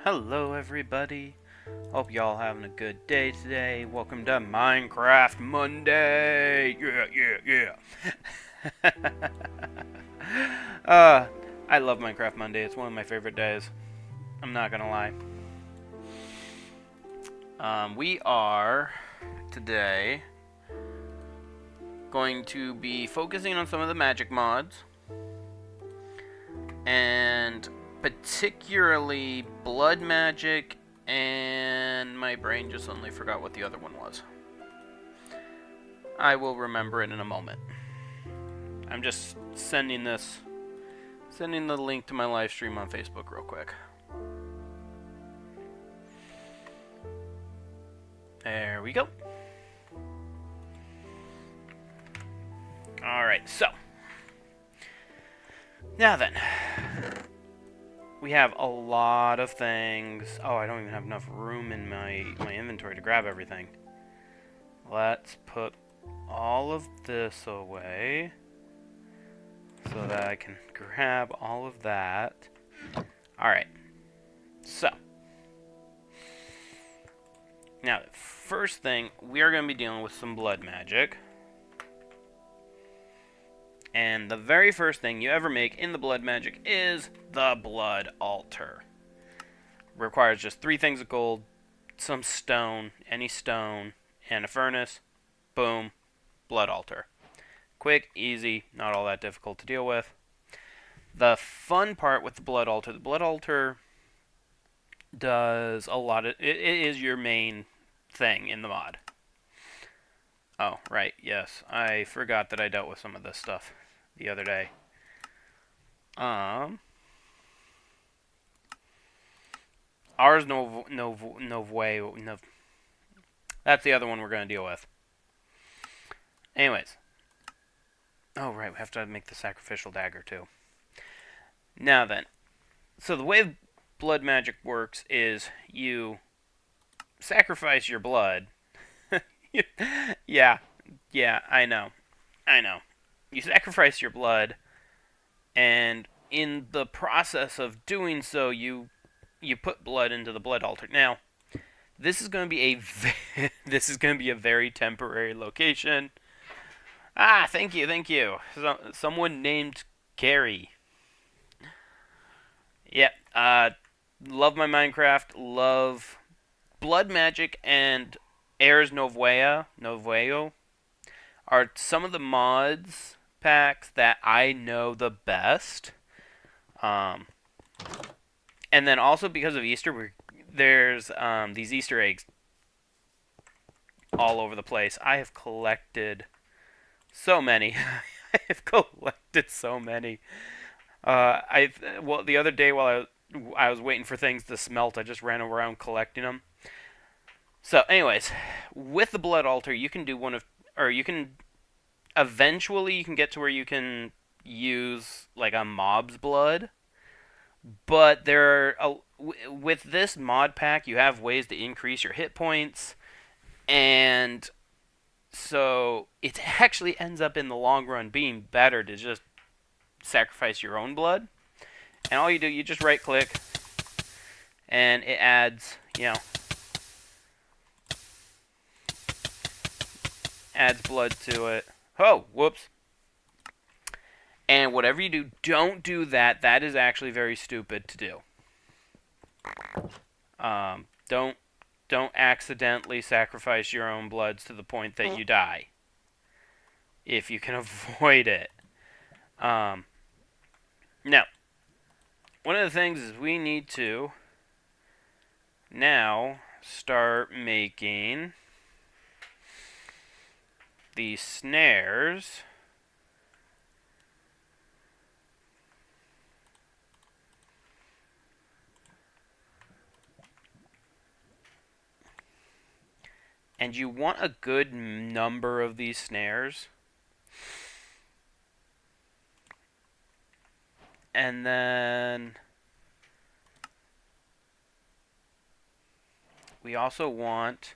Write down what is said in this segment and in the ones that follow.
Hello everybody, hope y'all having a good day today. Welcome to Minecraft Monday. Yeah. I love Minecraft Monday. It's one of my favorite days. I'm not gonna lie. We are today going to be focusing on some of the magic mods and particularly blood magic, and my brain just suddenly forgot what the other one was. I will remember it in a moment. I'm just sending the link to my live stream on Facebook real quick. There we go. Alright, so now then, we have a lot of things. Oh, I don't even have enough room in my inventory to grab everything. Let's put all of this away so that I can grab all of that. Alright, so now the first thing, we are going to be dealing with some blood magic. And the very first thing you ever make in the blood magic is the blood altar. Requires just 3 things of gold, some stone, any stone, and a furnace. Boom, blood altar. Quick, easy, not all that difficult to deal with. The fun part with the blood altar does a lot of, it is your main thing in the mod. Oh, right, yes, I forgot that I dealt with some of this stuff the other day. Ars Novae. That's the other one we're going to deal with. Anyways. Oh, right, we have to make the sacrificial dagger, too. Now then. So the way blood magic works is you sacrifice your blood. Yeah, I know. You sacrifice your blood, and in the process of doing so, you put blood into the blood altar. Now, this is going to be a very temporary location. Ah, thank you. Someone named Gary. Yeah, love my Minecraft, love blood magic, and Ars Novae are some of the mods packs that I know the best. And then also because of Easter, there's these Easter eggs all over the place. I have collected so many. I have collected so many. The other day while I was waiting for things to smelt, I just ran around collecting them. So, anyways, with the blood altar, you can do eventually you can get to where you can use like a mob's blood, but with this mod pack, you have ways to increase your hit points, and so it actually ends up in the long run being better to just sacrifice your own blood. And all you do, you just right click, and it adds, adds blood to it. Oh, whoops. And whatever you do, don't do that. That is actually very stupid to do. Don't accidentally sacrifice your own bloods to the point that you die, if you can avoid it. Now, one of the things is we need to now start making these snares. And you want a good number of these snares. And then we also want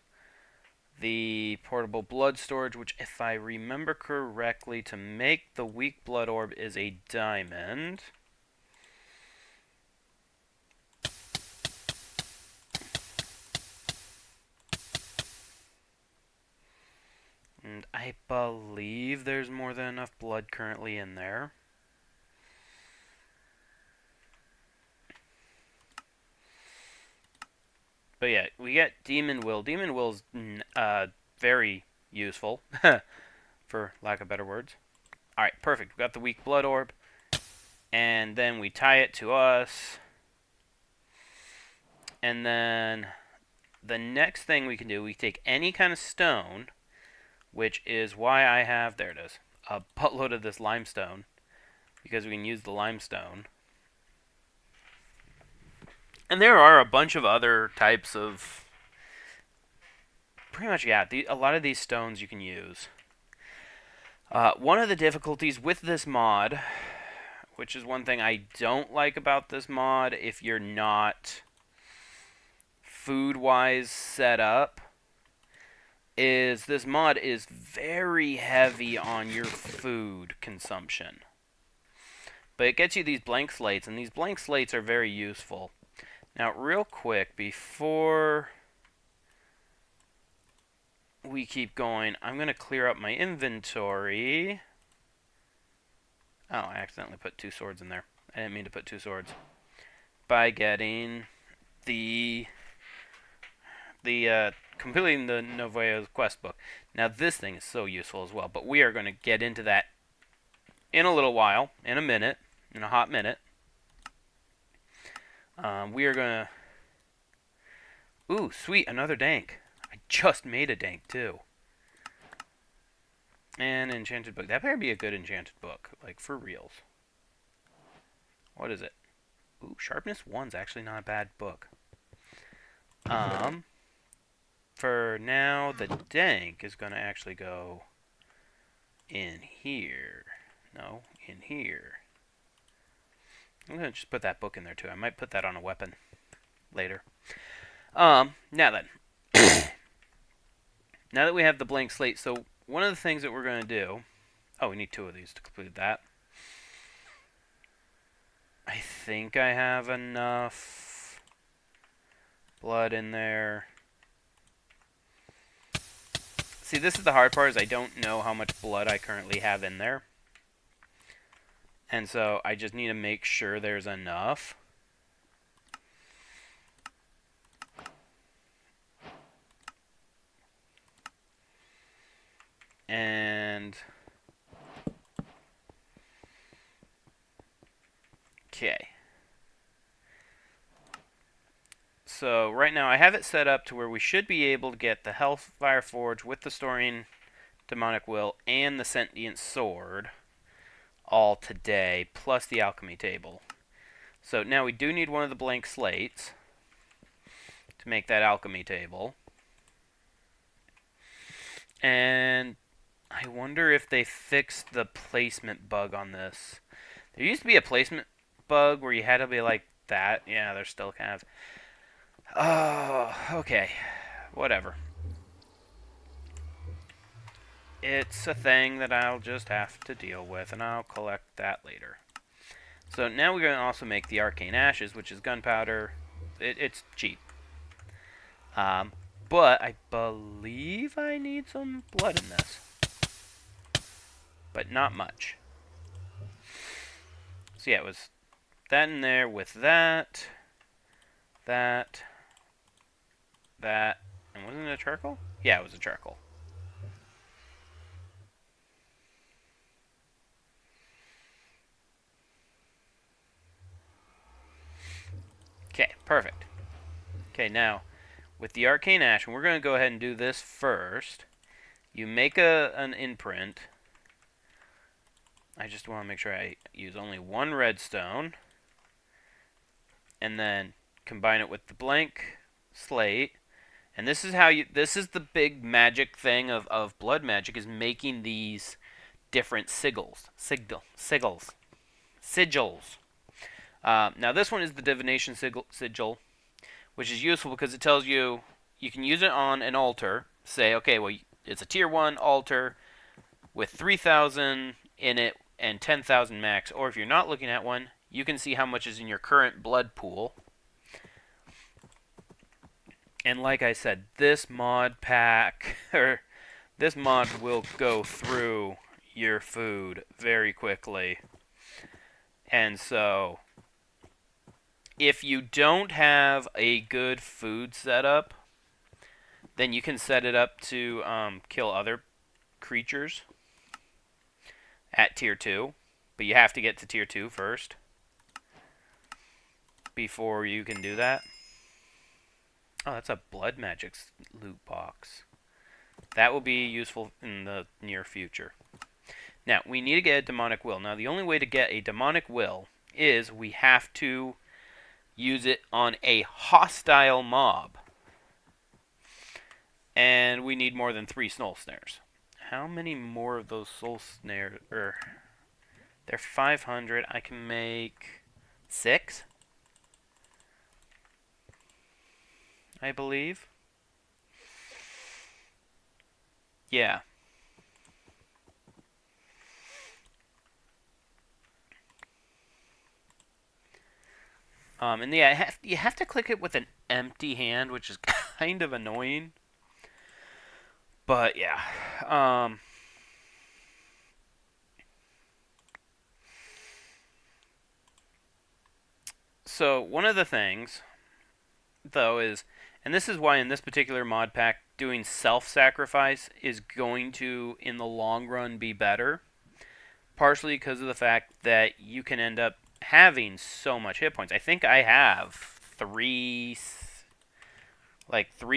the portable blood storage, which, if I remember correctly, to make the weak blood orb is a diamond. And I believe there's more than enough blood currently in there. But yeah, we get Demon Will. Demon Will's very useful, for lack of better words. Alright, perfect. We got the weak blood orb. And then we tie it to us. And then the next thing we can do, we take any kind of stone, which is why I have, there it is, a buttload of this limestone, because we can use the limestone. And there are a bunch of other types of, pretty much, yeah, a lot of these stones you can use. One of the difficulties with this mod, which is one thing I don't like about this mod, if you're not food-wise set up, is this mod is very heavy on your food consumption. But it gets you these blank slates, and these blank slates are very useful. Now, real quick, before we keep going, I'm going to clear up my inventory. Oh, I accidentally put 2 swords in there. I didn't mean to put 2 swords. By getting the completing the Noveo's quest book. Now, this thing is so useful as well, but we are going to get into that in a little while, in a minute, in a hot minute. We are going to... Ooh, sweet, another dank. I just made a dank, too. And enchanted book. That better be a good enchanted book, like, for reals. What is it? Ooh, sharpness 1's actually not a bad book. For now, the dank is going to actually go in here. No, in here. I'm going to just put that book in there, too. I might put that on a weapon later. Now then. Now that we have the blank slate, so one of the things that we're going to do... Oh, we need 2 of these to complete that. I think I have enough blood in there. See, this is the hard part, is I don't know how much blood I currently have in there. And so I just need to make sure there's enough. And... okay. So right now I have it set up to where we should be able to get the Hellfire Forge with the Storing Demonic Will and the Sentient Sword all today, plus the alchemy table. So now we do need one of the blank slates to make that alchemy table. And I wonder if they fixed the placement bug on this. There used to be a placement bug where you had to be like that. Yeah, they're still kind of... Oh, okay. Whatever. It's a thing that I'll just have to deal with, and I'll collect that later. So now we're going to also make the Arcane Ashes, which is gunpowder. It's cheap. But I believe I need some blood in this. But not much. So yeah, it was that in there with that, that, and wasn't it a charcoal? Yeah, it was a charcoal. Okay, perfect. Okay, now, with the Arcane Ash, and we're going to go ahead and do this first. You make an imprint. I just want to make sure I use only 1 redstone. And then combine it with the blank slate. And this is how you... This is the big magic thing of blood magic, is making these different sigils. Sigils. Now this one is the divination sigil, which is useful because it tells you can use it on an altar. Say, okay, well, it's a tier 1 altar with 3,000 in it and 10,000 max. Or if you're not looking at one, you can see how much is in your current blood pool. And like I said, this mod pack, or this mod will go through your food very quickly. And so, if you don't have a good food setup, then you can set it up to kill other creatures at tier 2. But you have to get to tier 2 first before you can do that. Oh, that's a blood magic loot box. That will be useful in the near future. Now, we need to get a demonic will. Now, the only way to get a demonic will is we have to use it on a hostile mob. And we need more than 3 soul snares. How many more of those soul snares? They're 500. I can make 6, I believe. Yeah. And yeah, you have to click it with an empty hand, which is kind of annoying. But yeah. So one of the things, though, is, and this is why in this particular mod pack, doing self-sacrifice is going to, in the long run, be better. Partially because of the fact that you can end up having so much hit points. I think I have 3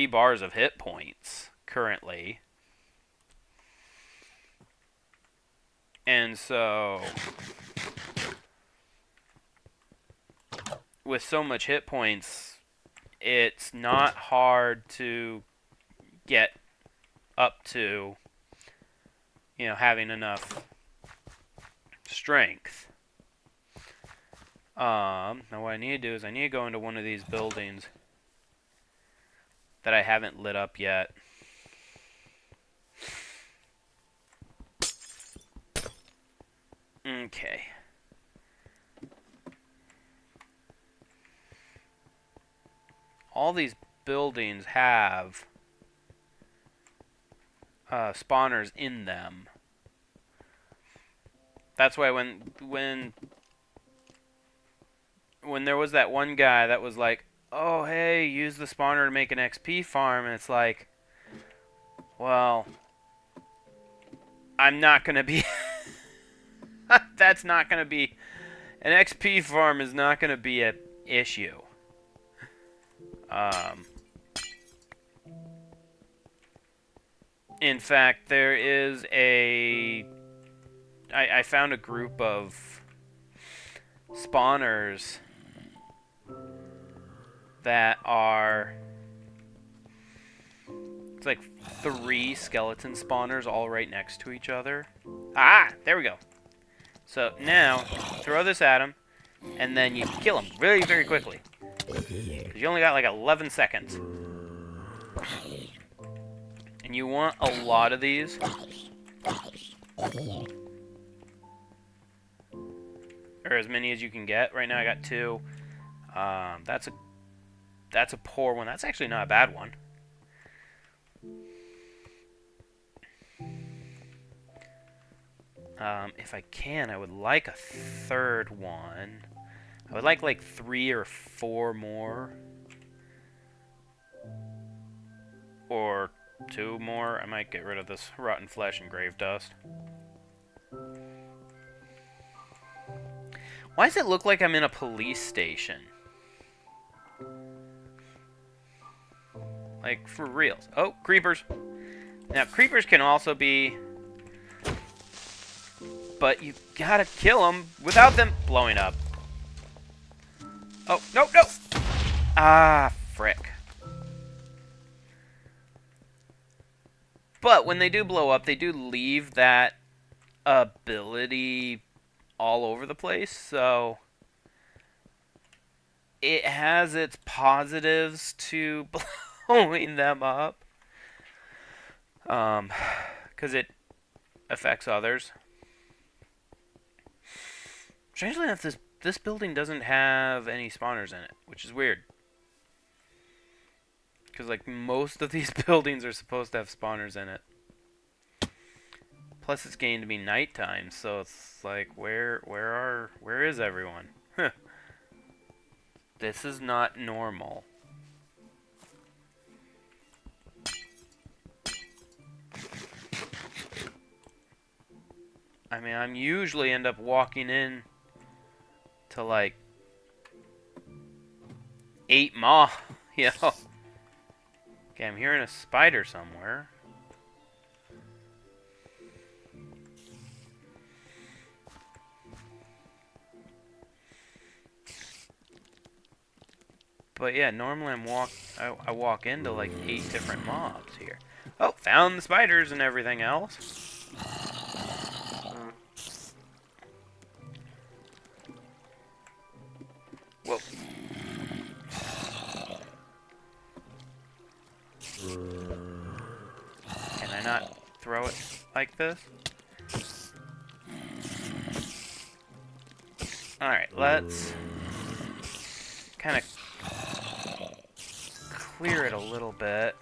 bars of hit points currently. And so, with so much hit points, it's not hard to get up to, having enough strength. Now what I need to do is I need to go into one of these buildings that I haven't lit up yet. Okay. All these buildings have spawners in them. That's why when there was that one guy that was like, oh, hey, use the spawner to make an XP farm, and it's like, well, I'm not going to be... That's not going to be... An XP farm is not going to be an issue. In fact, there is a... I found a group of spawners that are... It's like 3 skeleton spawners all right next to each other. Ah! There we go. So now, throw this at him, and then you kill him very, very quickly. Because you only got like 11 seconds. And you want a lot of these. Or as many as you can get. Right now I got 2. That's a poor one. That's actually not a bad one. If I can, I would like a 3rd one. I would like 3 or 4 more. Or 2 more. I might get rid of this rotten flesh and grave dust. Why does it look like I'm in a police station? Like, for reals. Oh, creepers. Now, creepers can also be... But you gotta kill them without them blowing up. Oh, no, no! Ah, frick. But when they do blow up, they do leave that ability all over the place, so it has its positives to blowing them up. Because it affects others. Strangely enough, this building doesn't have any spawners in it, which is weird. Because, like, most of these buildings are supposed to have spawners in it. Plus, it's getting to be nighttime, so it's like, where is everyone? Huh. This is not normal. I mean, I'm usually end up walking in to like 8 moths, you know. Okay, I'm hearing a spider somewhere. But yeah, normally I walk into like 8 different mobs here. Oh, found the spiders and everything else. Whoa. Can I not throw it like this? Alright, let's kind of clear it a little bit.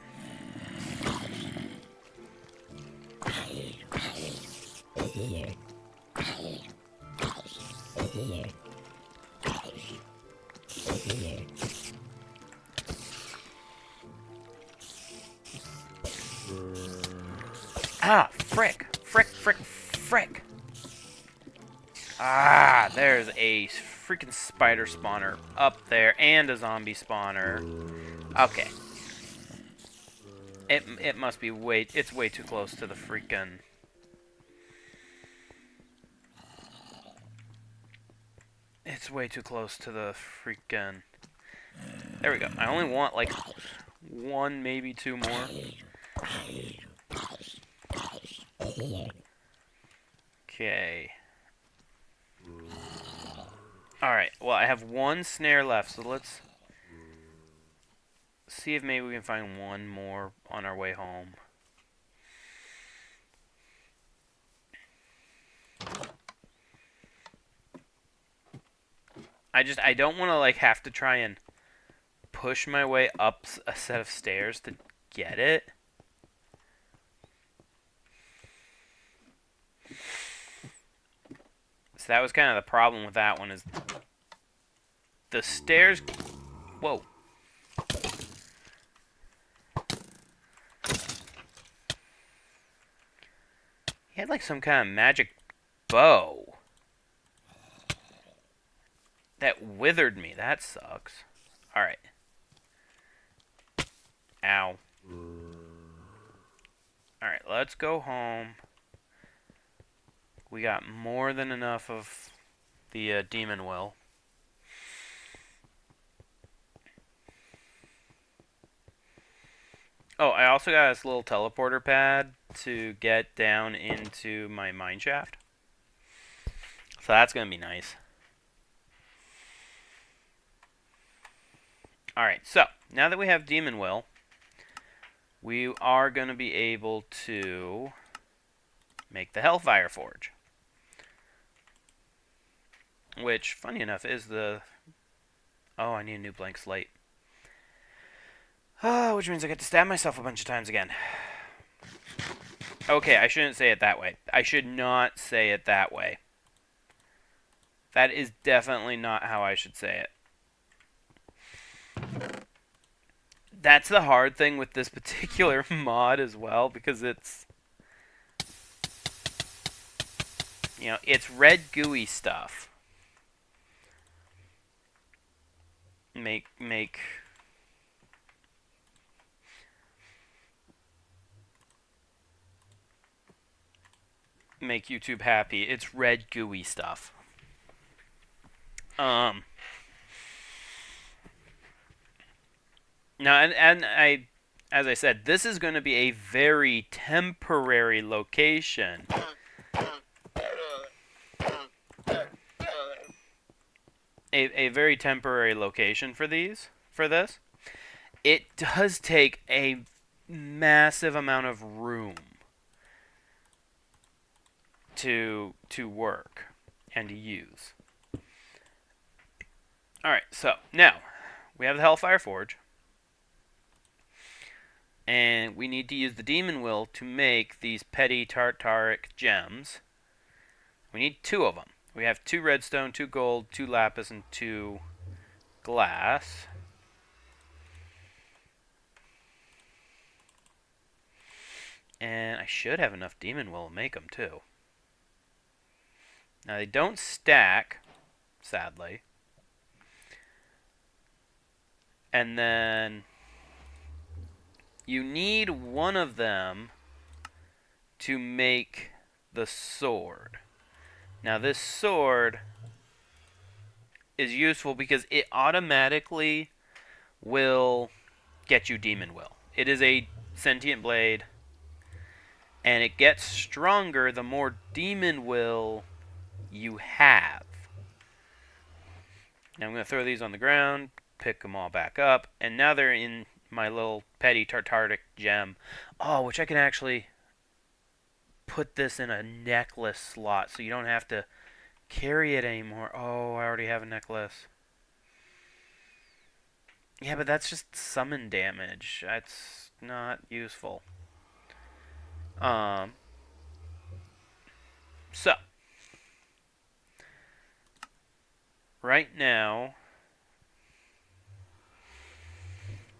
Ah, frick. Frick, frick, frick. Ah, there's a freaking spider spawner up there and a zombie spawner. Okay. It must be it's way too close to the freaking... It's way too close to the freaking... There we go. I only want like 1, maybe 2 more. Okay. Alright, well I have 1 snare left, so let's see if maybe we can find 1 more on our way home. I don't want to like have to try and push my way up a set of stairs to get it. So that was kind of the problem with that one, is the stairs... Whoa. He had like some kind of magic bow that withered me. That sucks. Alright. Ow. Alright, let's go home. We got more than enough of the demon will. Oh, I also got this little teleporter pad to get down into my mine shaft. So that's going to be nice. Alright, so now that we have demon will, we are going to be able to make the Hellfire Forge. Which, funny enough, is the... Oh, I need a new blank slate. Oh, which means I get to stab myself a bunch of times again. Okay, I shouldn't say it that way. I should not say it that way. That is definitely not how I should say it. That's the hard thing with this particular mod as well, because it's... You know, it's red gooey stuff. Make YouTube happy. It's red gooey stuff. Now, and I, as I said, this is going to be a very temporary location. A very temporary location for this. It does take a massive amount of room to work and to use. Alright, so now we have the Hellfire Forge. And we need to use the Demon Will to make these petty Tartaric gems. We need 2 of them. We have 2 redstone, 2 gold, 2 lapis, and 2 glass. And I should have enough Demon Will to make them, too. Now, they don't stack, sadly. And then you need one of them to make the sword. Now, this sword is useful because it automatically will get you Demon Will. It is a sentient blade, and it gets stronger the more Demon Will you have. Now I'm going to throw these on the ground, pick them all back up, and now they're in my little petty Tartaric gem. Oh, which I can actually put this in a necklace slot so you don't have to carry it anymore. Oh, I already have a necklace. Yeah, but that's just summon damage. That's not useful. So right now,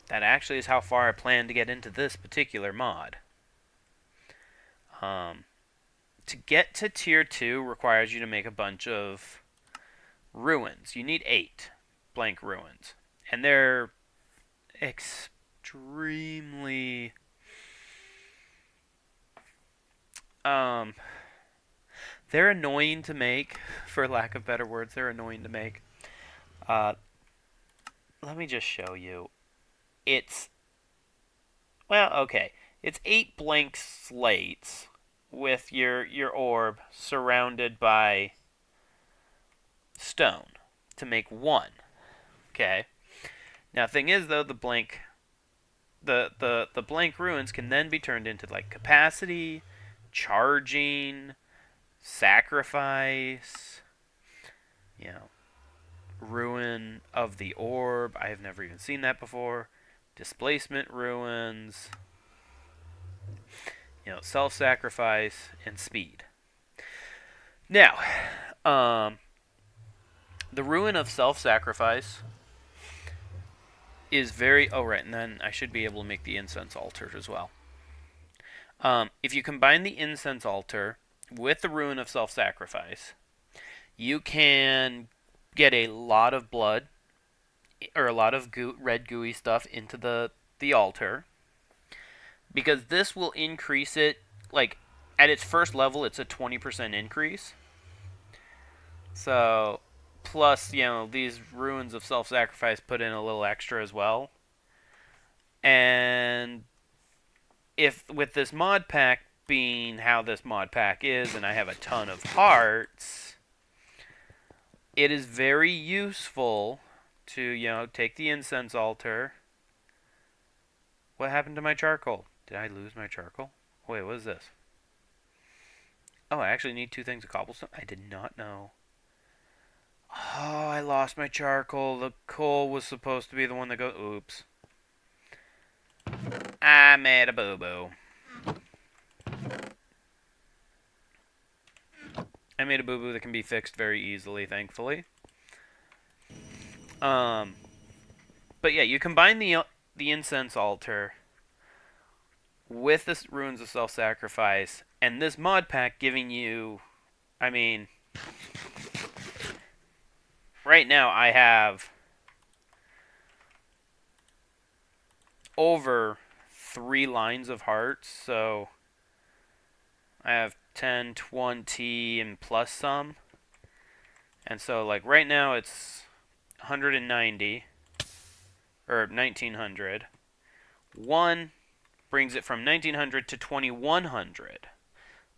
that actually is how far I plan to get into this particular mod. To get to tier 2 requires you to make a bunch of ruins. You need 8 blank ruins. And they're extremely... they're annoying to make, for lack of better words. They're annoying to make. Let me just show you. It's... well, okay. It's 8 blank slates with your orb surrounded by stone to make 1. Okay. Now, thing is, though, the blank ruins can then be turned into like capacity, charging, sacrifice, ruin of the orb. I have never even seen that before. Displacement ruins, self-sacrifice, and speed. Now, the ruin of self-sacrifice is very... oh, right, and then I should be able to make the incense altar as well. If you combine the incense altar with the ruin of self-sacrifice, you can get a lot of blood, or a lot of red gooey stuff into the altar, because this will increase it. Like, at its first level, it's a 20% increase. So, plus, these ruins of self-sacrifice put in a little extra as well. And if with this mod pack being how this mod pack is, and I have a ton of hearts, it is very useful to, take the incense altar. What happened to my charcoal? Did I lose my charcoal? Wait, what is this? Oh, I actually need 2 things of cobblestone? I did not know. Oh, I lost my charcoal. The coal was supposed to be the one that goes... oops. I made a boo-boo. I made a boo-boo that can be fixed very easily, thankfully. But yeah, you combine the incense altar with the ruins of self-sacrifice, and this mod pack giving you... I mean... right now, I have over 3 lines of hearts, so I have 10, 20, and plus some. And so, like, right now it's 190, or 1900. 1 brings it from 1900 to 2100.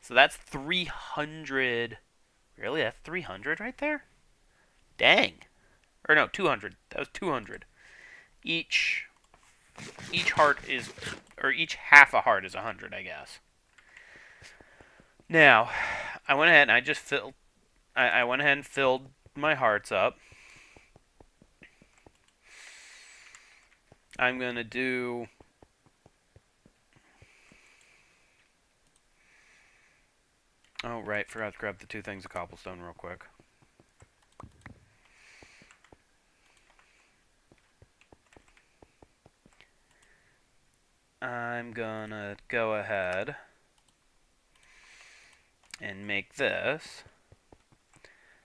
So that's 300. Really? That's 300 right there? Dang. Or no, 200. That was 200. Each heart is, or each half a heart is 100, I guess. Now, I went ahead and I just filled, I went ahead and filled my hearts up. I'm going to do right, forgot to grab the 2 things of cobblestone real quick. I'm gonna go ahead and make this.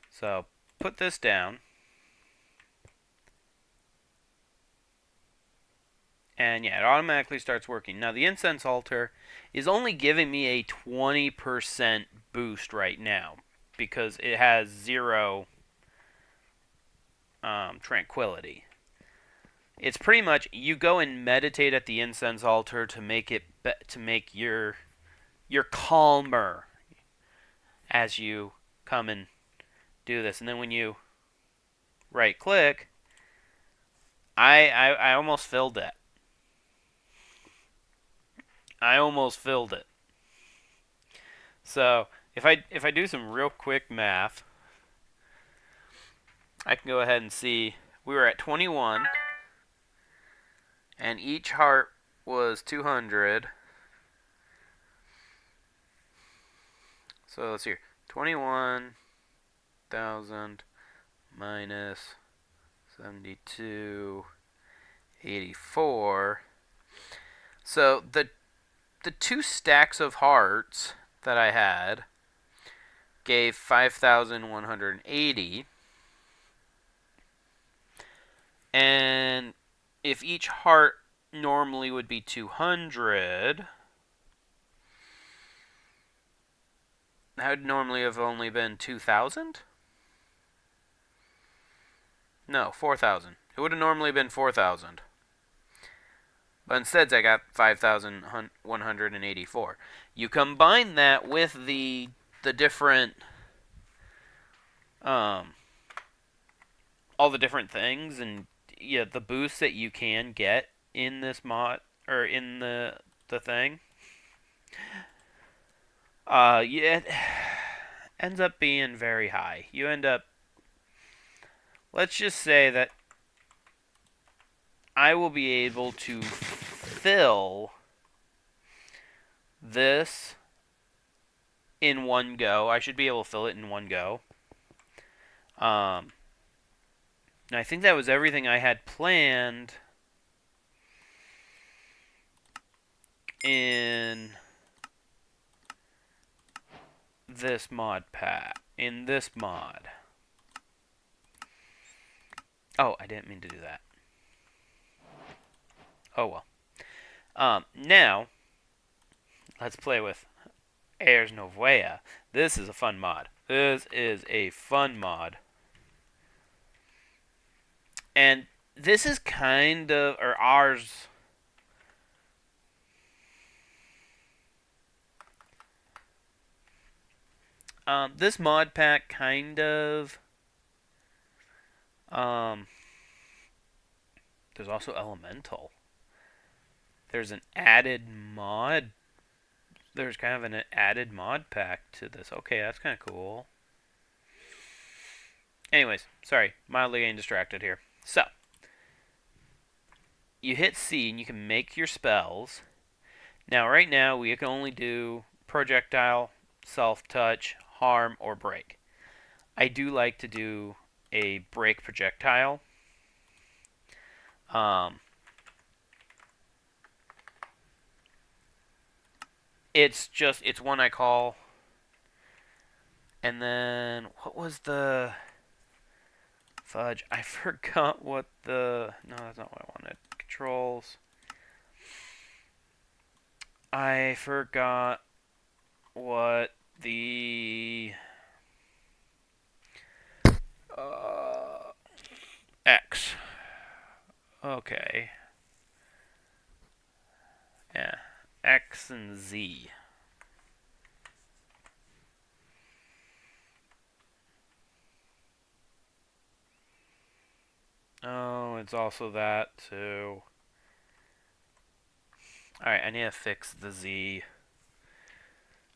So, put this down. And yeah, it automatically starts working. Now, the incense altar is only giving me a 20% boost right now because it has 0 tranquility. It's pretty much you go and meditate at the incense altar to make it you're calmer as you come and do this. And then when you right click, I almost filled it. I almost filled it. So if I do some real quick math, I can go ahead and see we were at 21, and each heart was 200. So let's see here, 21,000 minus 7284. So the 2 stacks of hearts that I had gave 5,180. And if each heart normally would be 200, that would normally have only been 2,000? No, 4,000. It would have normally been 4,000. But instead, I got 5,184. You combine that with the different, all the different things, and yeah, the boosts that you can get in this mod or in the thing. Yeah, it ends up being very high. You end up, let's just say that I will be able to fill this in one go. I should be able to fill it in one go. And I think that was everything I had planned in this mod pack. In this mod. Oh, I didn't mean to do that. Oh well. Now, let's play with Ars Novaya. This is a fun mod. This is a fun mod. And this is kind of, or ours. This mod pack kind of. There's also Elemental. There's an added mod. There's kind of an added mod pack to this. Okay, that's kind of cool. Anyways, sorry, mildly getting distracted here. So, you hit C and you can make your spells. Now, right now, we can only do projectile, self-touch, harm, or break. I do like to do a break projectile. It's one I call. And then, what was the fudge? I forgot what the, no, that's not what I wanted. Controls. I forgot what the X. Okay. Yeah. X and Z. Oh, it's also that too. Alright, I need to fix the Z.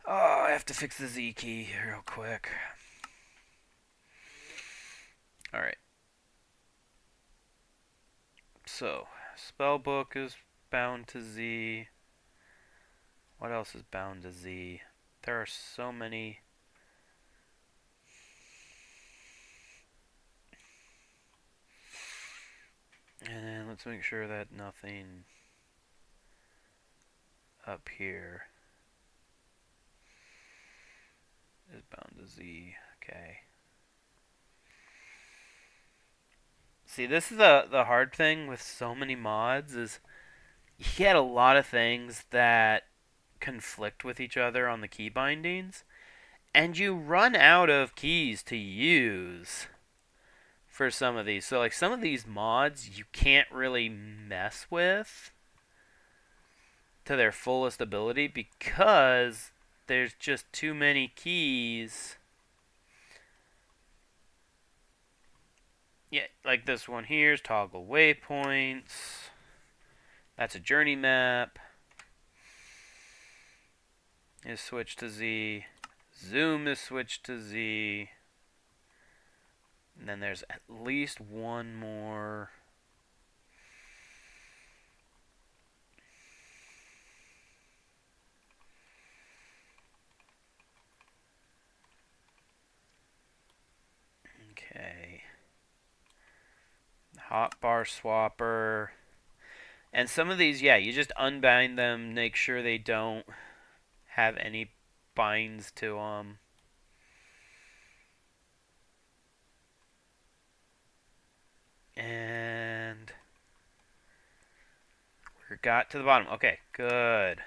Oh, I have to fix the Z key real quick. Alright. So, spellbook is bound to Z. What else is bound to Z? There are so many And let's make sure that nothing up here is bound to Z. Okay. See, this is the hard thing with so many mods is you get a lot of things that conflict with each other on the key bindings, and you run out of keys to use for some of these. So like some of these mods you can't really mess with to their fullest ability because there's just too many keys. Yeah, like this one here's toggle waypoints. That's a journey map. Is switched to Z. Zoom is switched to Z. And then there's at least one more. Okay. Hotbar swapper. And some of these, yeah, you just unbind them, make sure they don't have any binds to them. And we got to the bottom. Okay, good.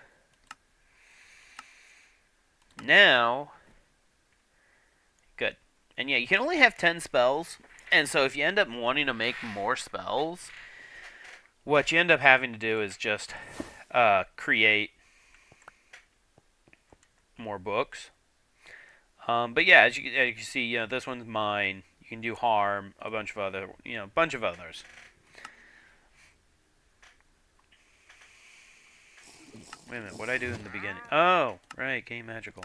Now, good. And yeah, you can only have 10 spells. And so if you end up wanting to make more spells, what you end up having to do is just create more books. But yeah, as you can see, this one's mine. You can do harm, a bunch of other, bunch of others. Wait a minute, what did I do in the beginning? Oh, right, game magical.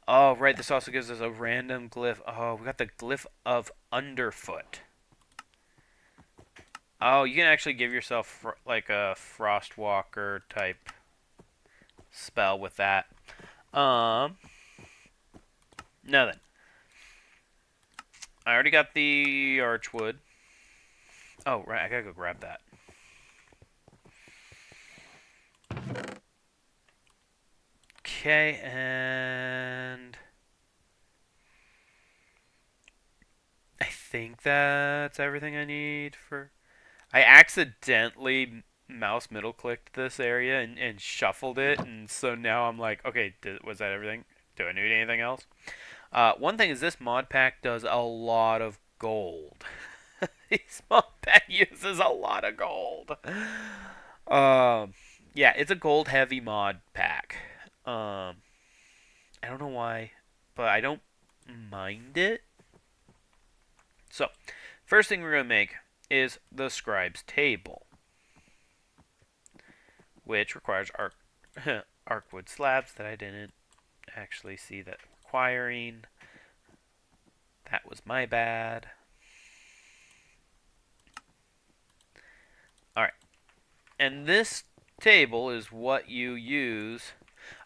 Oh, right, this also gives us a random glyph. Oh, we got the glyph of underfoot. Oh, you can actually give yourself like a Frostwalker type spell with that. Now then. I already got the Archwood. Oh, right, I gotta go grab that. Okay, and I think that's everything I need for... I accidentally mouse middle clicked this area and shuffled it, and so now I'm like, okay, was that everything? Do I need anything else? One thing is this mod pack does a lot of gold. This mod pack uses a lot of gold. Yeah, it's a gold heavy mod pack. I don't know why, but I don't mind it. So, first thing we're going to make is the scribe's table, which requires arcwood slabs that I didn't actually see that requiring. That was my bad. Alright. And this table is what you use.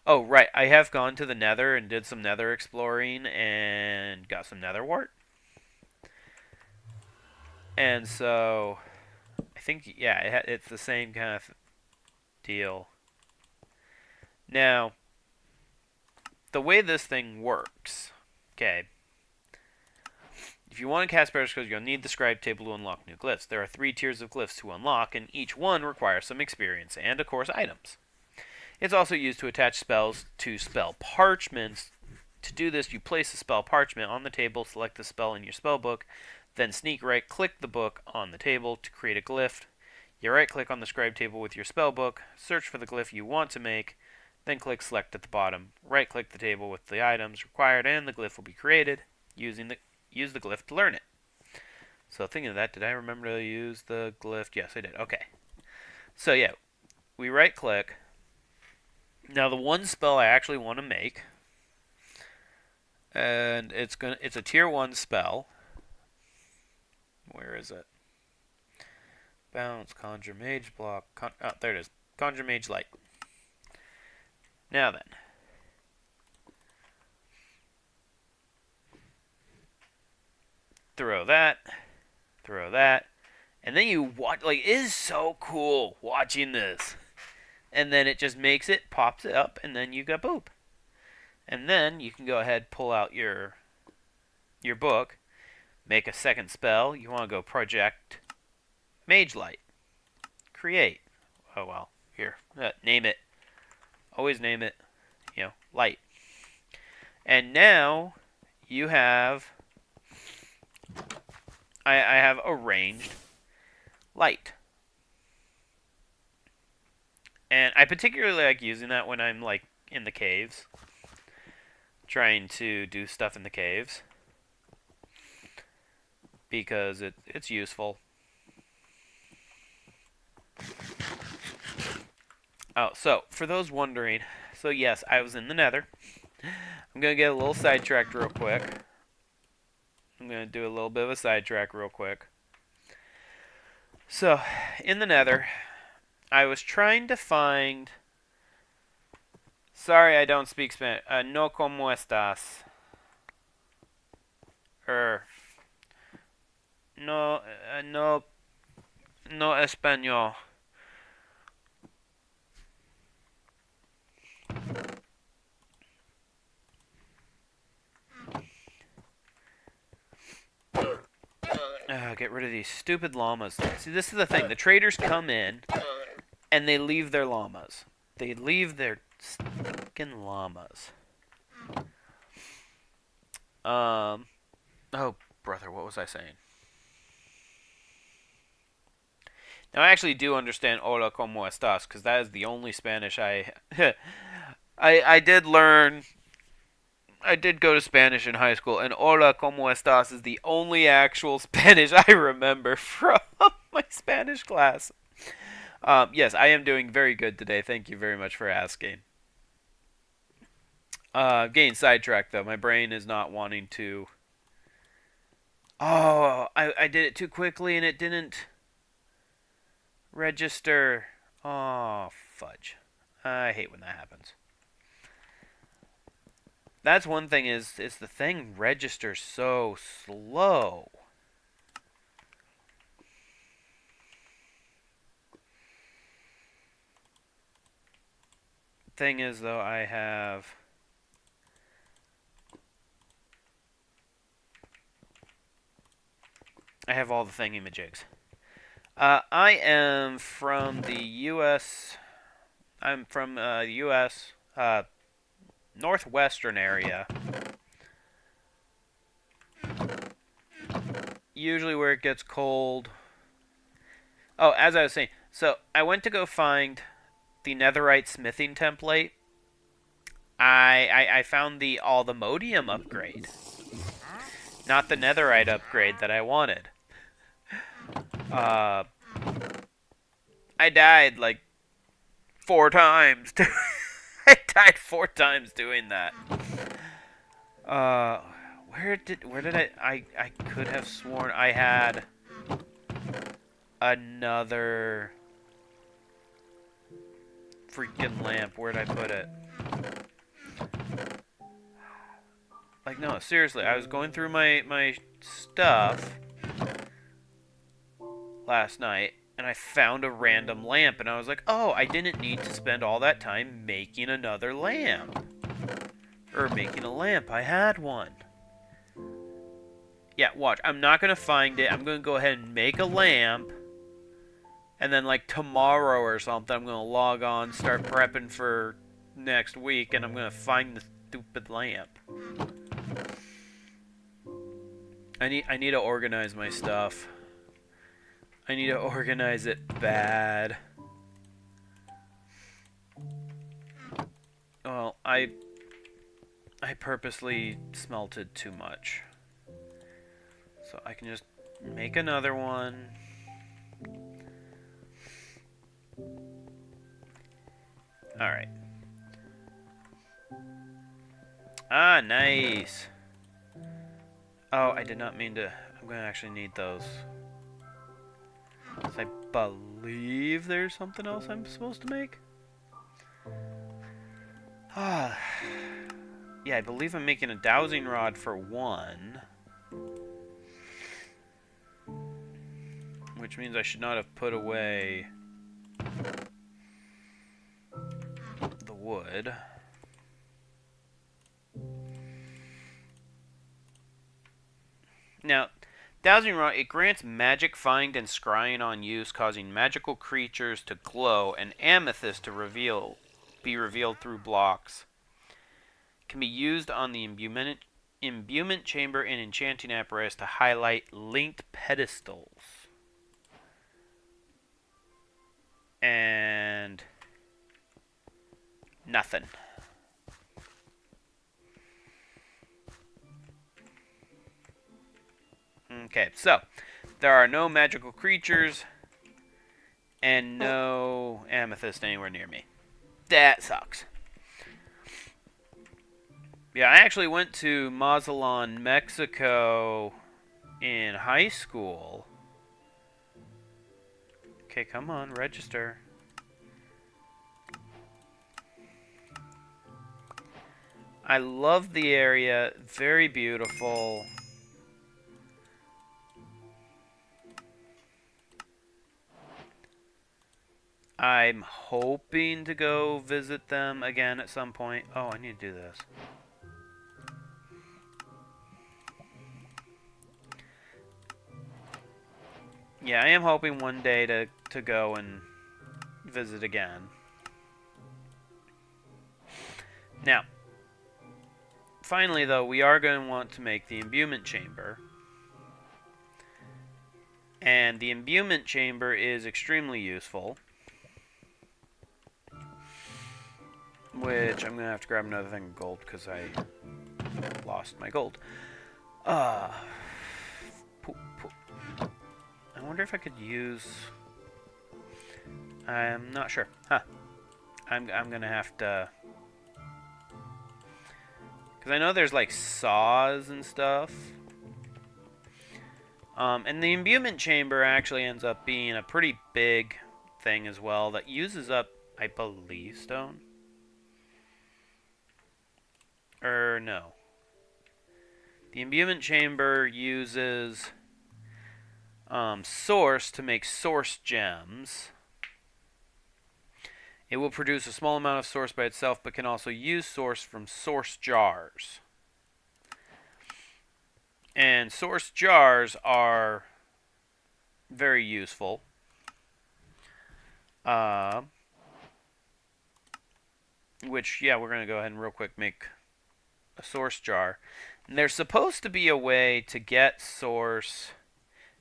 Oh, right. I have gone to the nether and did some nether exploring and got some nether wart. And so, I think, yeah, it's the same kind of deal. Now, the way this thing works, okay, if you want to cast Periscope, you'll need the scribe table to unlock new glyphs. There are 3 tiers of glyphs to unlock, and each one requires some experience and, of course, items. It's also used to attach spells to spell parchments. To do this, you place a spell parchment on the table, select the spell in your spell book, then sneak right-click the book on the table to create a glyph. You right-click on the scribe table with your spell book, search for the glyph you want to make, then click select at the bottom. Right-click the table with the items required, and the glyph will be created. Use the glyph to learn it. So thinking of that, did I remember to use the glyph? Yes, I did. Okay. So yeah, we right-click. Now the one spell I actually want to make, and it's a tier 1 spell. Where is it? Bounce, conjure mage block. Oh, there it is. Conjure mage light. Now then. Throw that. Throw that. And then you watch, like, it is so cool watching this. And then it just makes it, pops it up, and then you got boop. And then you can go ahead, pull out your book, make a second spell. You want to go project Mage Light. Create. Oh, well, here, name it. Always name it, light. And now you have, I have arranged light. And I particularly like using that when I'm like in the caves, trying to do stuff in the caves, because it's useful. Oh, so for those wondering, so yes, I was in the Nether. I'm gonna get a little sidetracked real quick. I'm gonna do a little bit of a sidetrack real quick. So, in the Nether, I was trying to find. Sorry, I don't speak Spanish. No como estas. No, no español. Get rid of these stupid llamas. See, this is the thing. The traders come in, and they leave their llamas. They leave their stinking llamas. Oh, brother, what was I saying? Now, I actually do understand hola, como estas, because that is the only Spanish I did learn. I did go to Spanish in high school, and hola, como estas is the only actual Spanish I remember from my Spanish class. Yes, I am doing very good today. Thank you very much for asking. Getting sidetracked, though. My brain is not wanting to... Oh, I did it too quickly, and it didn't register. Oh, fudge. I hate when that happens. That's one thing, is the thing registers so slow. Thing is, though, I have all the thingamajigs. I am from the U.S. I'm from the U.S. Northwestern area. Usually where it gets cold. Oh, as I was saying, so I went to go find the netherite smithing template. I found the Allthemodium upgrade, not the netherite upgrade that I wanted. I died like 4 times. I died 4 times doing that. Where did I could have sworn I had another freaking lamp. Where'd I put it? Like, no, seriously, I was going through my stuff last night, and I found a random lamp, and I was like, oh, I didn't need to spend all that time making another lamp. Or making a lamp. I had one. Yeah, watch. I'm not going to find it. I'm going to go ahead and make a lamp. And then, like, tomorrow or something, I'm going to log on, start prepping for next week, and I'm going to find the stupid lamp. I need to organize my stuff. I need to organize it bad. Well, I purposely smelted too much. So I can just make another one. Alright. Ah, nice. Oh, I did not mean to... I'm going to actually need those. I believe there's something else I'm supposed to make. Ah. Yeah, I believe I'm making a dowsing rod for one. which means I should not have put away the wood. Now, Dowsing Rod, it grants magic find and scrying on use, causing magical creatures to glow, and amethyst to be revealed through blocks. Can be used on the imbuement chamber and enchanting apparatus to highlight linked pedestals. And nothing. Okay, so there are no magical creatures and no amethyst anywhere near me. That sucks. Yeah, I actually went to Mazatlan, Mexico in high school. Okay, come on, register. I love the area. Very beautiful. I'm hoping to go visit them again at some point. Oh, I need to do this. Yeah, I am hoping one day to go and visit again. Now, finally though, we are going to want to make the imbuement chamber. And the imbuement chamber is extremely useful. Which I'm going to have to grab another thing of gold because I lost my gold. I wonder if I could use... I'm not sure. Huh. I'm going to have to... Because I know there's like saws and stuff. And the imbuement chamber actually ends up being a pretty big thing as well that uses up, I believe, stone. No. The imbuement chamber uses source to make source gems. It will produce a small amount of source by itself, but can also use source from source jars. And source jars are very useful. Which, yeah, we're going to go ahead and real quick make a source jar. And there's supposed to be a way to get source.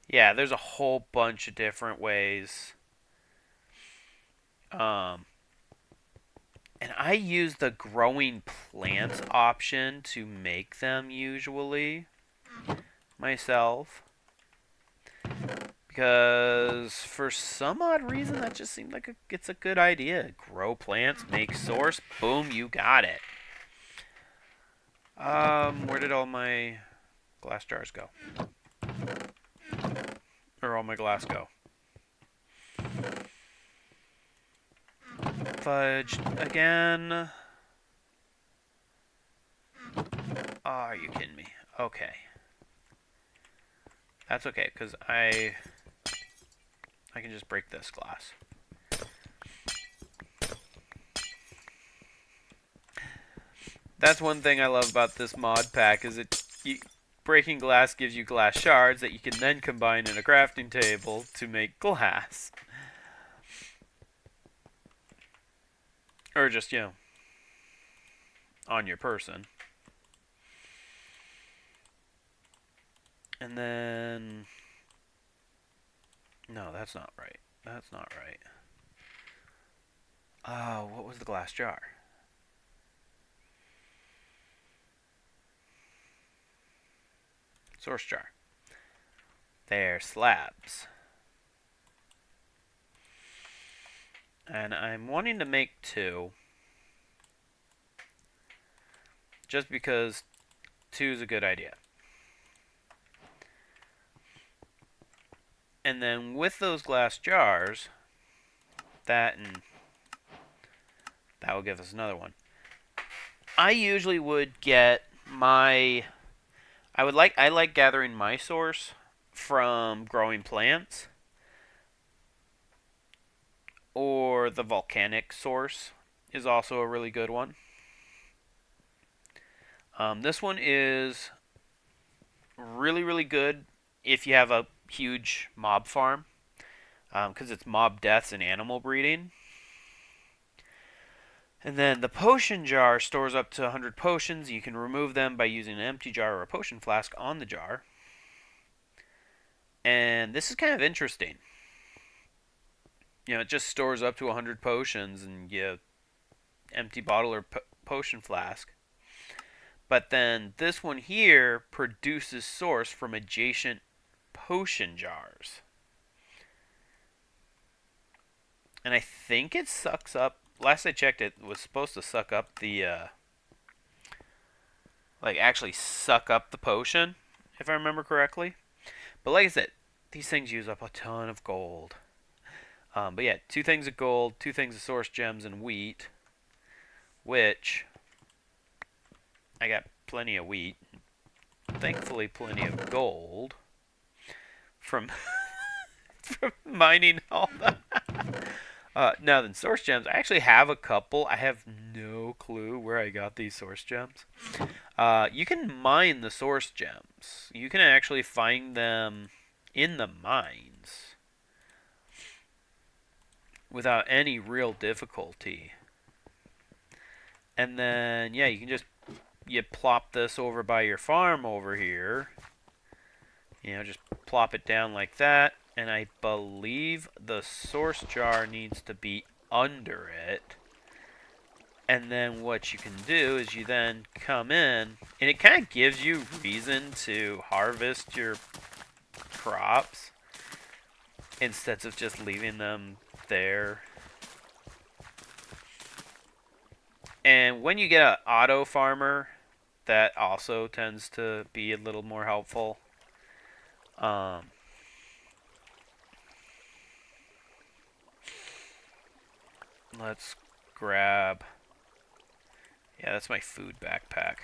Yeah, there's a whole bunch of different ways. And I use the growing plants option to make them usually myself. Because for some odd reason that just seemed like it's a good idea. Grow plants, make source, boom, you got it. Where did all my glass jars go? Or all my glass go? Fudge again. Oh, are you kidding me? Okay. That's okay, because I can just break this glass. That's one thing I love about this mod pack, is breaking glass gives you glass shards that you can then combine in a crafting table to make glass. Or just, on your person. And then... No, that's not right. That's not right. Oh, what was the glass jar? Source jar. They're slabs. And I'm wanting to make 2. Just because 2 is a good idea. And then with those glass jars, that will give us another one. I usually would get my... I like gathering my source from growing plants. or the volcanic source is also a really good one. This one is really, really good if you have a huge mob farm, because it's mob deaths and animal breeding. And then the potion jar stores up to 100 potions. You can remove them by using an empty jar or a potion flask on the jar. And this is kind of interesting. It just stores up to 100 potions and you empty bottle or potion flask. But then this one here produces source from adjacent potion jars. And I think it sucks up, last I checked it was supposed to suck up the, actually suck up the potion, if I remember correctly. But like I said, these things use up a ton of gold. But yeah, 2 things of gold, 2 things of source gems, and wheat. Which, I got plenty of wheat. Thankfully, plenty of gold. From, from mining all that. Now then, source gems. I actually have a couple. I have no clue where I got these source gems. You can mine the source gems. You can actually find them in the mines without any real difficulty. And then, yeah, you plop this over by your farm over here. Just plop it down like that. And I believe the source jar needs to be under it. And then what you can do is you then come in, and it kind of gives you reason to harvest your crops instead of just leaving them there. And when you get an auto farmer, that also tends to be a little more helpful. Let's grab... Yeah, that's my food backpack.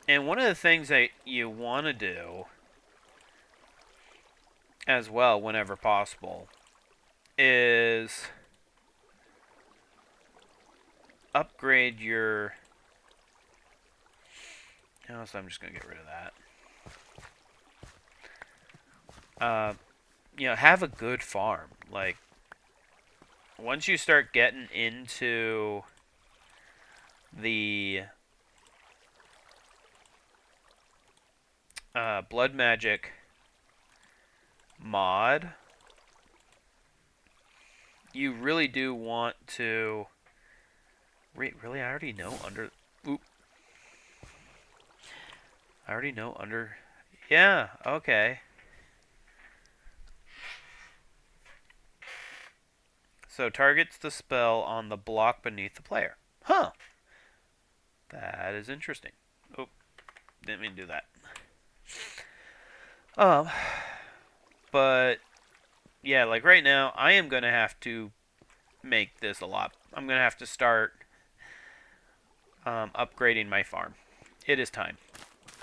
And one of the things that you want to do as well, whenever possible, is upgrade your... Oh, so I'm just going to get rid of that. Have a good farm. Like, once you start getting into the blood magic mod, you really do want to... Wait, really? I already know under... Oop. I already know under... Yeah, okay. So targets the spell on the block beneath the player. Huh. That is interesting. Oh, didn't mean to do that. But yeah, like right now, I am gonna have to make this a lot. I'm gonna have to start upgrading my farm. It is time.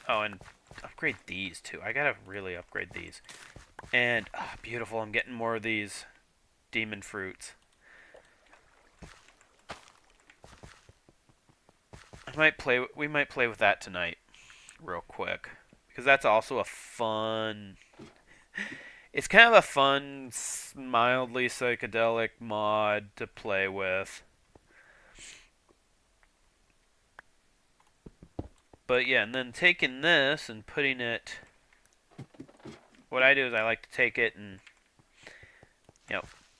Oh, and upgrade these too. I gotta really upgrade these. And beautiful. I'm getting more of these demon fruits. We might play with that tonight, real quick, because that's also a fun. It's kind of a fun, mildly psychedelic mod to play with. But yeah, and then taking this and putting it. What I do is I like to take it and,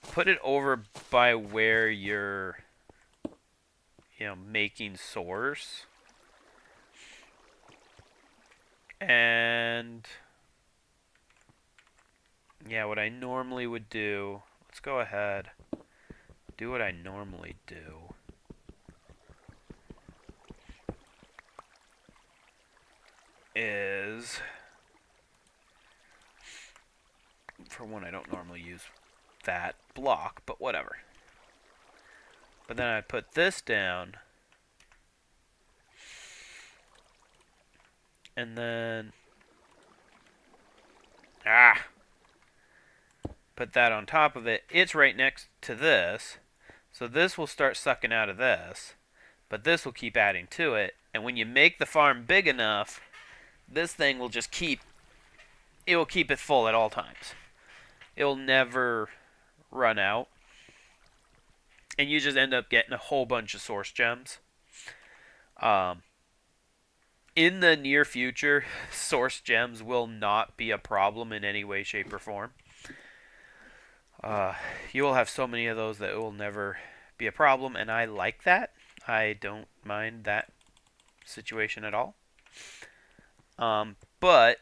put it over by where you're, making source. And yeah, what I normally would do, let's go ahead, do what I normally do. Is For one, I don't normally use that block, but whatever. But then I put this down. And then... put that on top of it. It's right next to this. So this will start sucking out of this. But this will keep adding to it. And when you make the farm big enough, this thing will just keep... it will keep it full at all times. It will never run out. And you just end up getting a whole bunch of source gems. In the near future, source gems will not be a problem in any way, shape, or form. You will have so many of those that it will never be a problem, and I like that. I don't mind that situation at all. But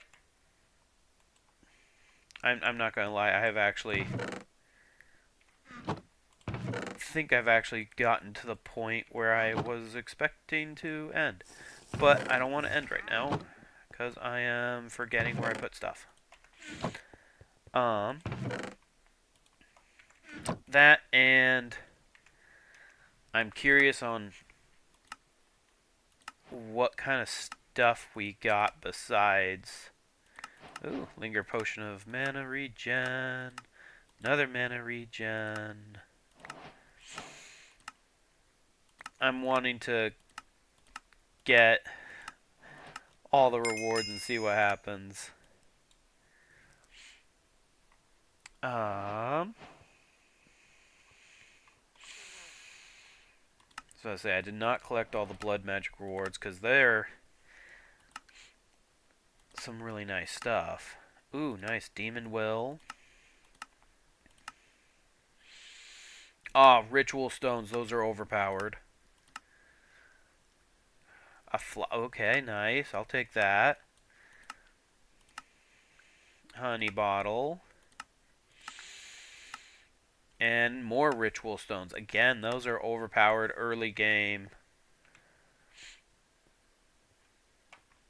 I'm not going to lie, think I've actually gotten to the point where I was expecting to end. But I don't want to end right now, because I am forgetting where I put stuff. That, and I'm curious on what kind of stuff we got besides... ooh, Linger Potion of Mana Regen. Another Mana Regen. I'm wanting to get all the rewards and see what happens. So I say I did not collect all the blood magic rewards because they're some really nice stuff. Ooh, nice Demon Will. Ritual stones, those are overpowered. Okay, nice. I'll take that. Honey bottle. And more ritual stones. Again, those are overpowered early game.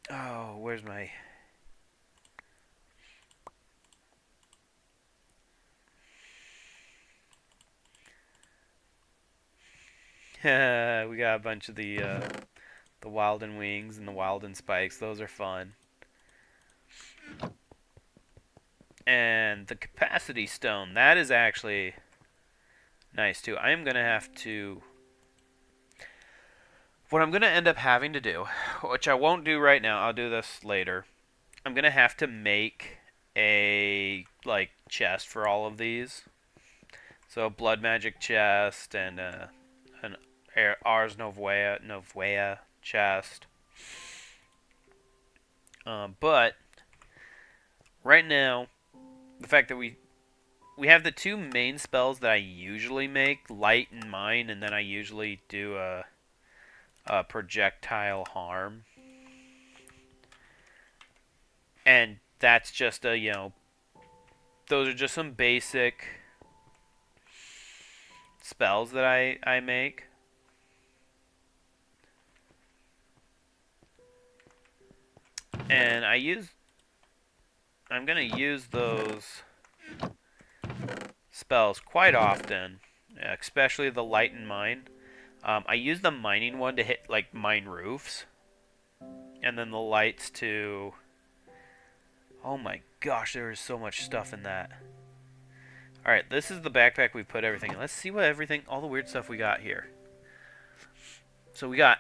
Oh, where's my... we got a bunch of the Wilden Wings and the Wilden Spikes. Those are fun. And the Capacity Stone, that is actually nice too. I am going to have to... what I'm going to end up having to do, which I won't do right now, I'll do this later. I'm going to have to make a chest for all of these. So Blood Magic chest and an Ars Novea chest. But right now, the fact that we have the two main spells that I usually make, Light and Mine, and then I usually do a projectile harm. And that's just those are just some basic spells that I make. And I'm going to use those spells quite often, especially the Light and Mine. I use the mining one to hit, mine roofs. And then the lights to... oh my gosh, there is so much stuff in that. Alright, this is the backpack we put everything in. Let's see all the weird stuff we got here. So we got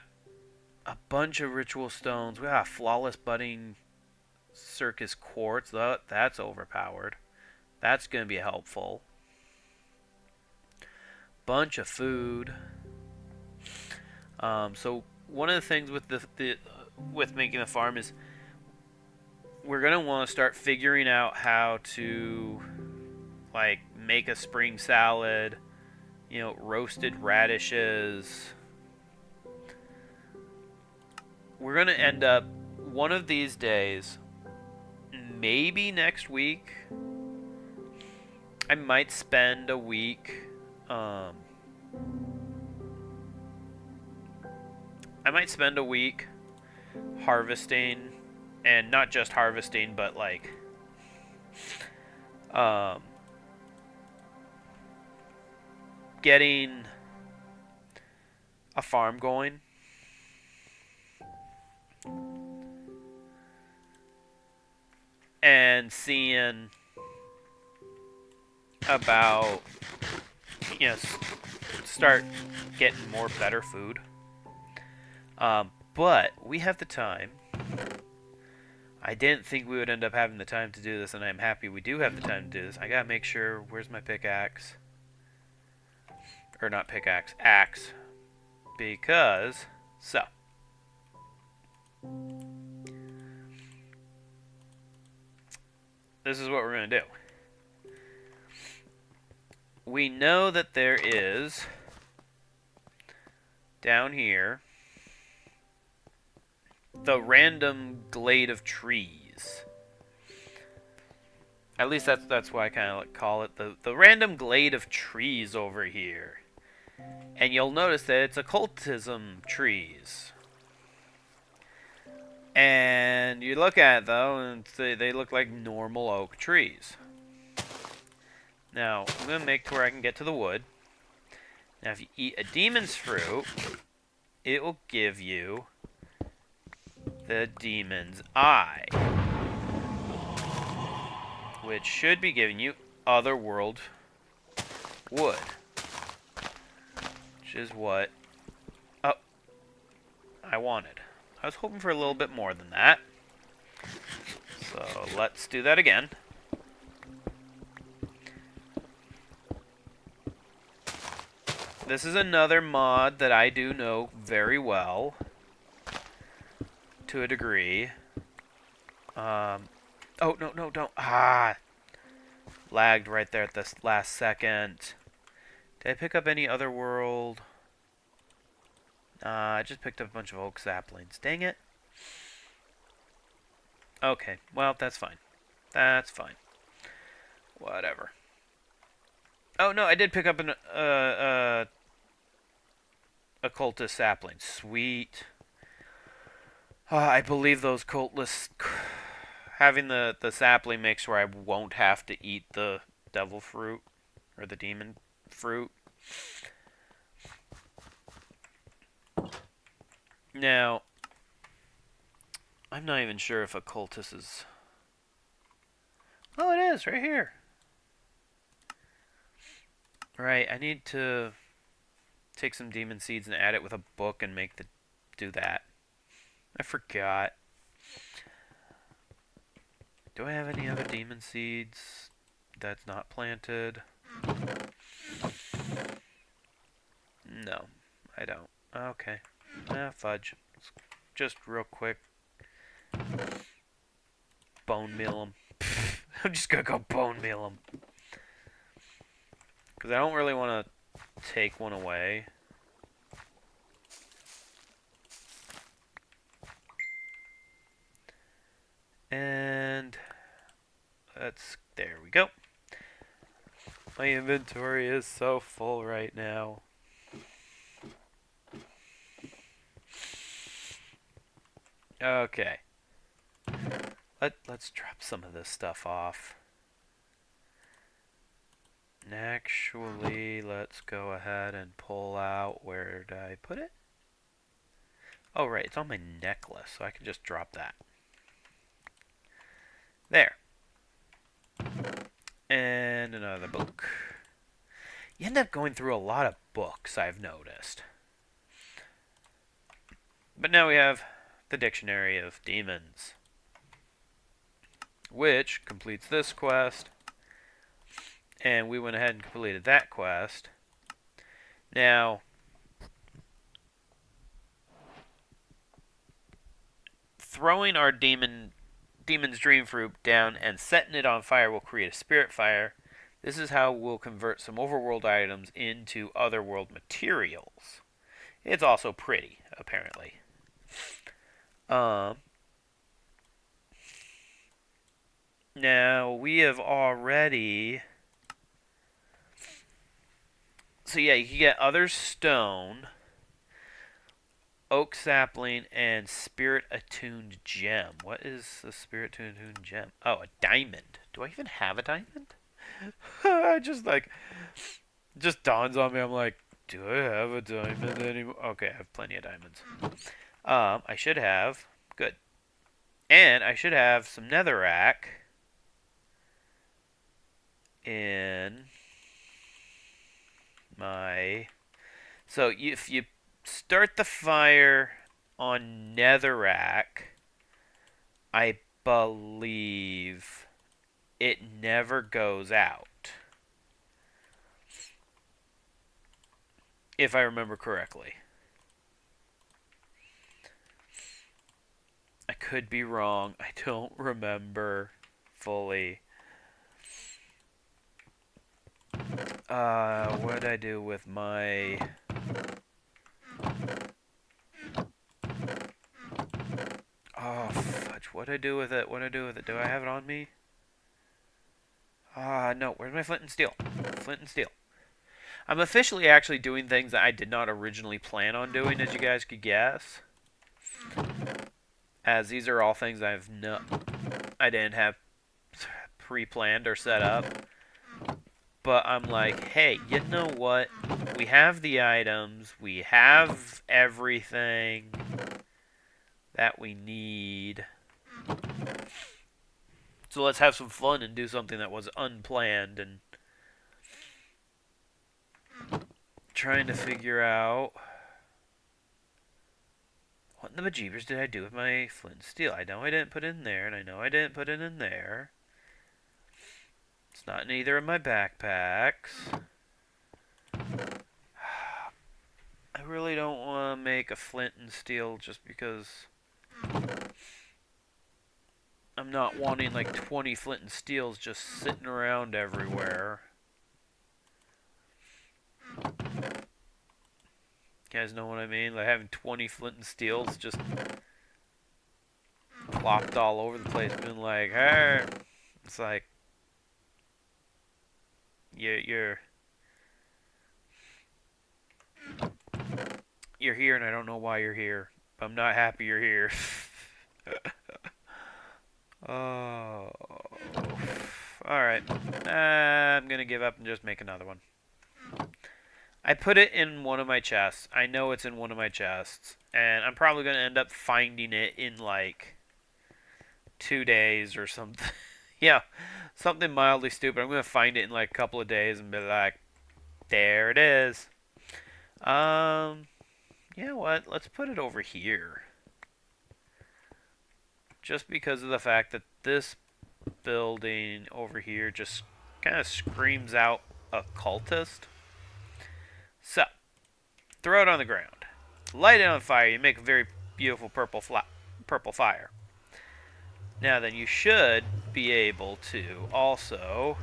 a bunch of ritual stones. We got a Flawless Budding Circus Quartz. That's overpowered. That's going to be helpful. Bunch of food. So one of the things with with making the farm is we're going to want to start figuring out how to make a spring salad, roasted radishes. We're going to end up one of these days, maybe next week, I might spend a week harvesting, and not just harvesting, but Um, getting a farm going. And seeing about, you know, start getting more better food. But we have the time. I didn't think we would end up having the time to do this, and I'm happy we do have the time to do this. I gotta make sure, where's my pickaxe? Or not pickaxe, axe. Because, so. This is what we're gonna do. We know that there is, down here, the random glade of trees. At least that's why I kind of call it the random glade of trees over here. And you'll notice that it's occultism trees. And you look at it though, and they look like normal oak trees. Now, I'm going to make to where I can get to the wood. Now, if you eat a demon's fruit, it will give you the demon's eye, which should be giving you otherworld wood, which is what I wanted. I was hoping for a little bit more than that, so let's do that again. This is another mod that I do know very well, to a degree. Oh, no, don't. Lagged right there at this last second. Did I pick up any other world? I just picked up a bunch of oak saplings. Dang it. Okay, well, that's fine. That's fine. Whatever. Oh, no, I did pick up an occultist sapling. Sweet. I believe those cultists... Having the sapling makes sure I won't have to eat the devil fruit. Or the demon fruit. Now, I'm not even sure if occultist is... Oh, it is, right here. Right, I need to take some demon seeds and add it with a book and do that. I forgot. Do I have any other demon seeds that's not planted? No, I don't. Okay. Fudge. Let's just real quick bone meal them. I'm just gonna go bone meal them. Because I don't really want to take one away. And there we go. My inventory is so full right now. Okay. Let's drop some of this stuff off. Actually, let's go ahead and pull out, where did I put it? Oh, right, it's on my necklace, so I can just drop that. There. And another book. You end up going through a lot of books, I've noticed. But now we have the Dictionary of Demons, which completes this quest. And we went ahead and completed that quest. Now, throwing our demon's dream fruit down and setting it on fire will create a spirit fire. This is how we'll convert some overworld items into otherworld materials. It's also pretty, apparently. Now, we have already... So yeah, you can get other stone, oak sapling, and spirit attuned gem. What is the spirit attuned gem? Oh, a diamond. Do I even have a diamond? I just dawns on me. I'm like, do I have a diamond anymore? Okay, I have plenty of diamonds. I should have. Good. And I should have some netherrack in my... So if you start the fire on netherrack, I believe it never goes out. If I remember correctly. I could be wrong. I don't remember fully. What did I do with my... Oh, fudge. What did I do with it? What did I do with it? Do I have it on me? No. Where's my flint and steel? Flint and steel. I'm officially actually doing things that I did not originally plan on doing, as you guys could guess. As these are all things I didn't have pre-planned or set up. But I'm like, hey, you know what? We have the items. We have everything that we need. So let's have some fun and do something that was unplanned and trying to figure out what in the bejeebers did I do with my flint and steel. I know I didn't put it in there, and I know I didn't put it in there. It's not in either of my backpacks. I really don't want to make a flint and steel just because I'm not wanting like 20 flint and steels just sitting around everywhere. You guys know what I mean? Like having 20 flint and steels just plopped all over the place, being like, hey, it's like you're here, and I don't know why you're here. I'm not happy you're here. Oh, all right. I'm gonna give up and just make another one. I put it in one of my chests. I know it's in one of my chests, and I'm probably gonna end up finding it in like 2 days or something. Yeah, something mildly stupid. I'm gonna find it in like a couple of days and be like, there it is. You know what? Let's put it over here. Just because of the fact that this building over here just kind of screams out occultist. So, throw it on the ground. Light it on fire. You make a very beautiful purple fire. Now then, you should be able to also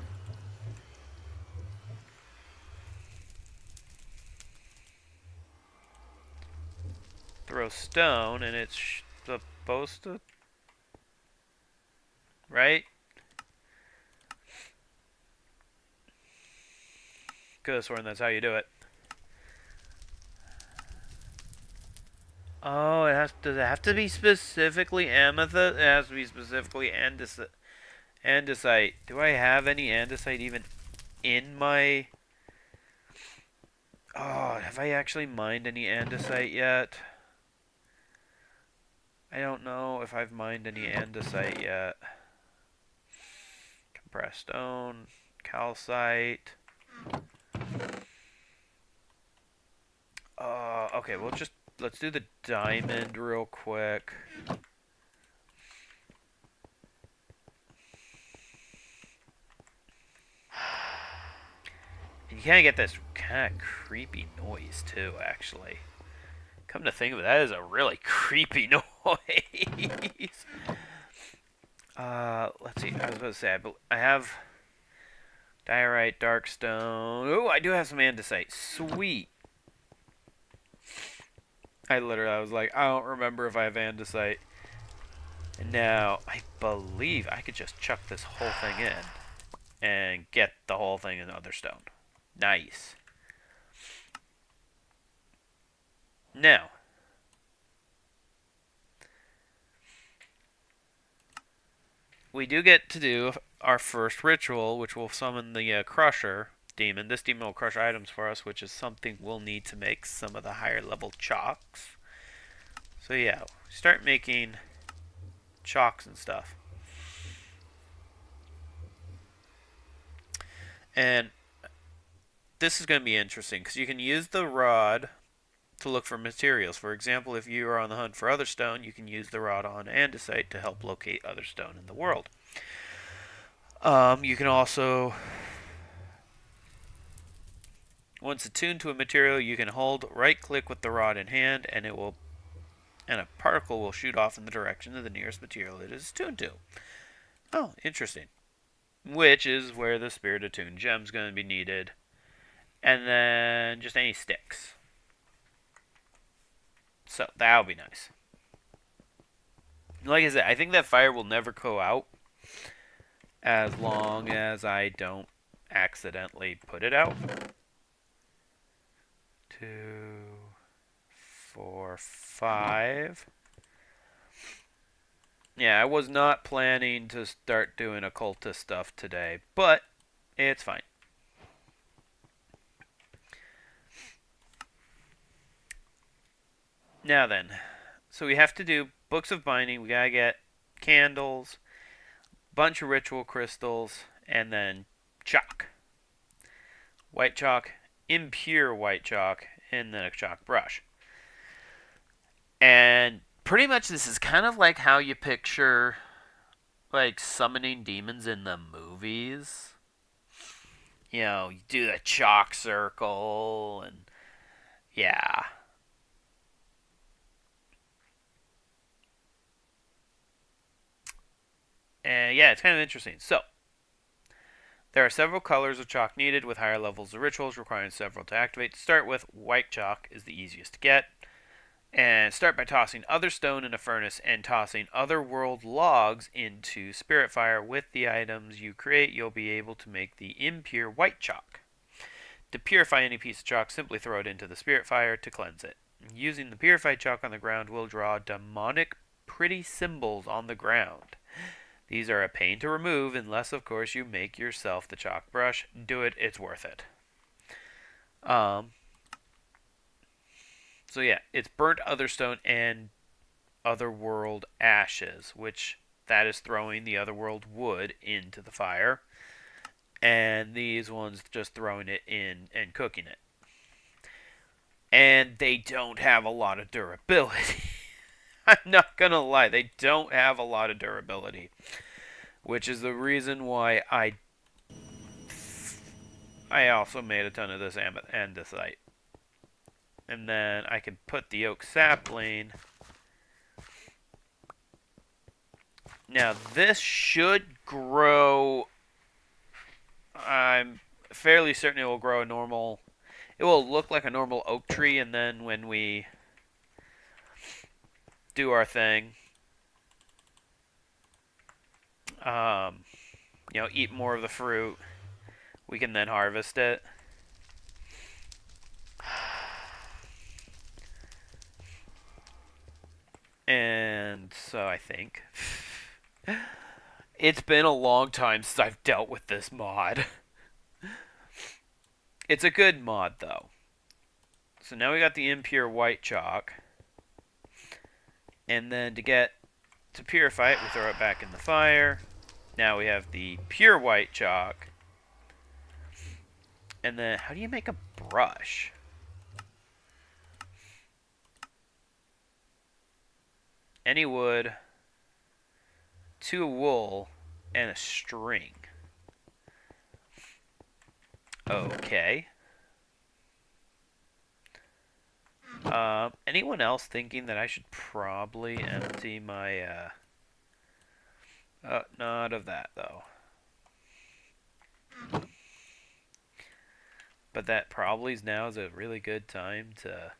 throw stone, and it's supposed to, right? Could have sworn that's how you do it. Oh, does it have to be specifically amethyst? It has to be specifically andesite. Do I have any andesite even in my... Oh, have I actually mined any andesite yet? I don't know if I've mined any andesite yet. Compressed stone, calcite. Okay, let's do the diamond real quick. And you kind of get this kind of creepy noise too, actually. Come to think of it, that is a really creepy noise. Let's see. I was about to say, I have diorite, darkstone. Oh, I do have some andesite. Sweet. I was like, I don't remember if I have andesite. And now, I believe I could just chuck this whole thing in and get the whole thing in otherstone. Nice. Now, we do get to do our first ritual, which will summon the Crusher demon. This demon will crush items for us, which is something we'll need to make some of the higher level chalks. So yeah, start making chalks and stuff. And this is going to be interesting because you can use the rod to look for materials. For example, if you are on the hunt for other stone, you can use the rod on andesite to help locate other stone in the world. You can also, once attuned to a material, you can hold right-click with the rod in hand, and a particle will shoot off in the direction of the nearest material it is attuned to. Oh, interesting. Which is where the Spirit Attuned gem is going to be needed, and then just any sticks. So that'll be nice. Like I said, I think that fire will never go out as long as I don't accidentally put it out. 2, 4, 5. Yeah, I was not planning to start doing occultist stuff today, but it's fine. Now then, so we have to do books of binding. We gotta get candles, bunch of ritual crystals, and then chalk. White chalk, impure white chalk, and then a chalk brush. And pretty much this is kind of like how you picture like summoning demons in the movies. You know, you do the chalk circle and yeah. And yeah, it's kind of interesting. So, there are several colors of chalk needed with higher levels of rituals requiring several to activate. To start with, white chalk is the easiest to get. And start by tossing other stone in a furnace and tossing otherworld logs into spirit fire. With the items you create, you'll be able to make the impure white chalk. To purify any piece of chalk, simply throw it into the spirit fire to cleanse it. Using the purified chalk on the ground will draw demonic pretty symbols on the ground. These are a pain to remove unless, of course, you make yourself the chalk brush. Do it, it's worth it. So yeah, it's burnt otherstone and otherworld ashes, which that is throwing the otherworld wood into the fire. And these ones just throwing it in and cooking it. And they don't have a lot of durability. I'm not gonna lie, they don't have a lot of durability. Which is the reason why I also made a ton of this andesite. And then I can put the oak sapling. Now this should grow. I'm fairly certain it will grow a normal. It will look like a normal oak tree, and then when we do our thing, eat more of the fruit, we can then harvest it. And so I think it's been a long time since I've dealt with this mod. It's a good mod though. So now we got the impure white chalk. And then to purify it, we throw it back in the fire. Now we have the pure white chalk. And then, how do you make a brush? Any wood, 2 wool, and a string. Okay. Anyone else thinking that I should probably empty my, not of that, though. But that probably now is a really good time to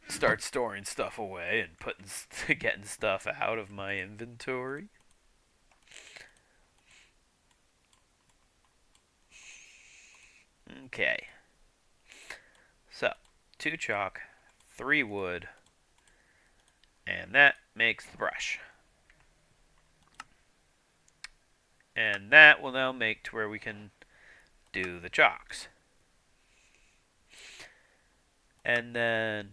start storing stuff away and getting stuff out of my inventory. Okay. So, 2 chalk, 3 wood, and that makes the brush. And that will now make to where we can do the chalks. And then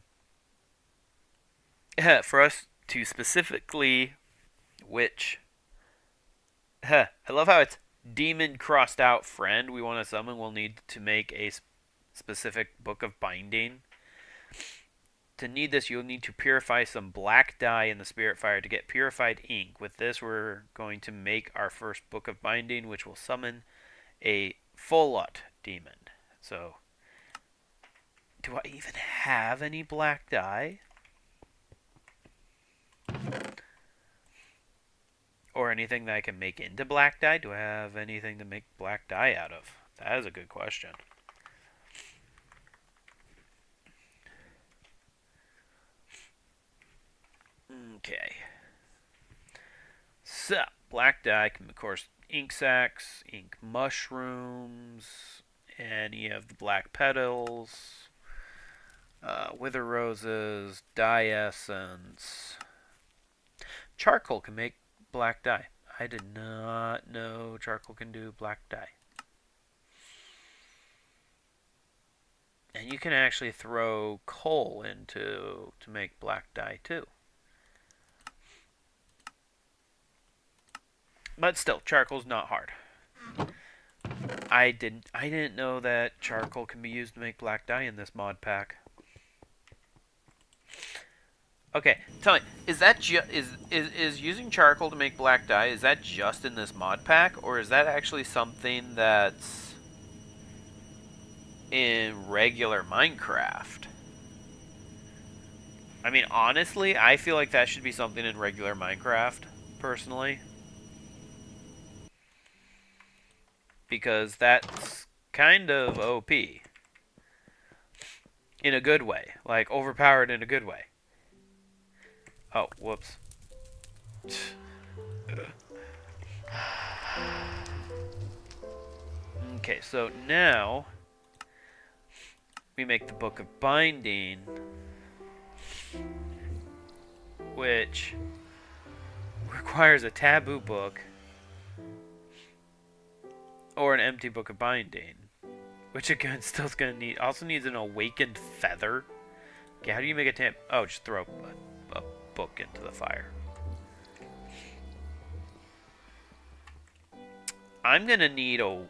for us to specifically which I love how it's demon crossed out friend we want to summon, we'll need to make a specific book of binding. To need this, you'll need to purify some black dye in the spirit fire to get purified ink. With this, we're going to make our first book of binding, which will summon a Folot demon. So, do I even have any black dye? Or anything that I can make into black dye? Do I have anything to make black dye out of? That is a good question. Okay. So, black dye can, of course, ink sacs, ink mushrooms, any of the black petals, wither roses, dye essence. Charcoal can make black dye. I did not know charcoal can do black dye. And you can actually throw coal into to make black dye too. But still, charcoal's not hard. I didn't know that charcoal can be used to make black dye in this mod pack. Okay, tell me, is that is using charcoal to make black dye, is that just in this mod pack, or is that actually something that's in regular Minecraft? I mean, honestly, I feel like that should be something in regular Minecraft, personally. Because that's kind of OP. In a good way. Like, overpowered in a good way. Oh, whoops. Okay, so now we make the Book of Binding, which requires a taboo book or an empty Book of Binding, which again still is gonna need. Also needs an awakened feather. Okay, how do you make a tab? Oh, just throw a book into the fire. I'm gonna need a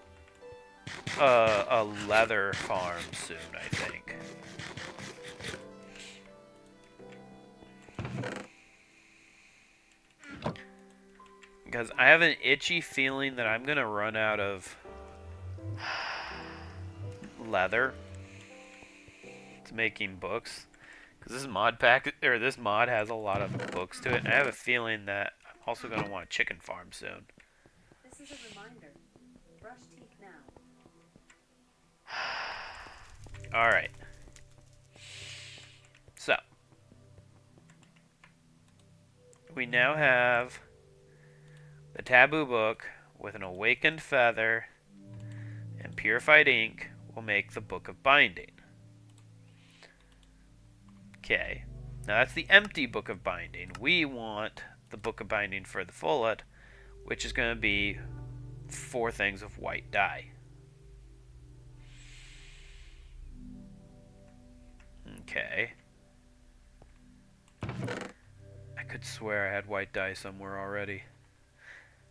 leather farm soon, I think. Because I have an itchy feeling that I'm gonna run out of leather to making books. Because this mod pack, or this mod has a lot of books to it, and I have a feeling that I'm also going to want a chicken farm soon. This is a reminder. Brush teeth now. Alright. So. We now have the taboo book with an awakened feather and purified ink will make the Book of Binding. Okay, now that's the empty Book of Binding. We want the Book of Binding for the Folot, which is going to be 4 things of white dye. Okay. I could swear I had white dye somewhere already.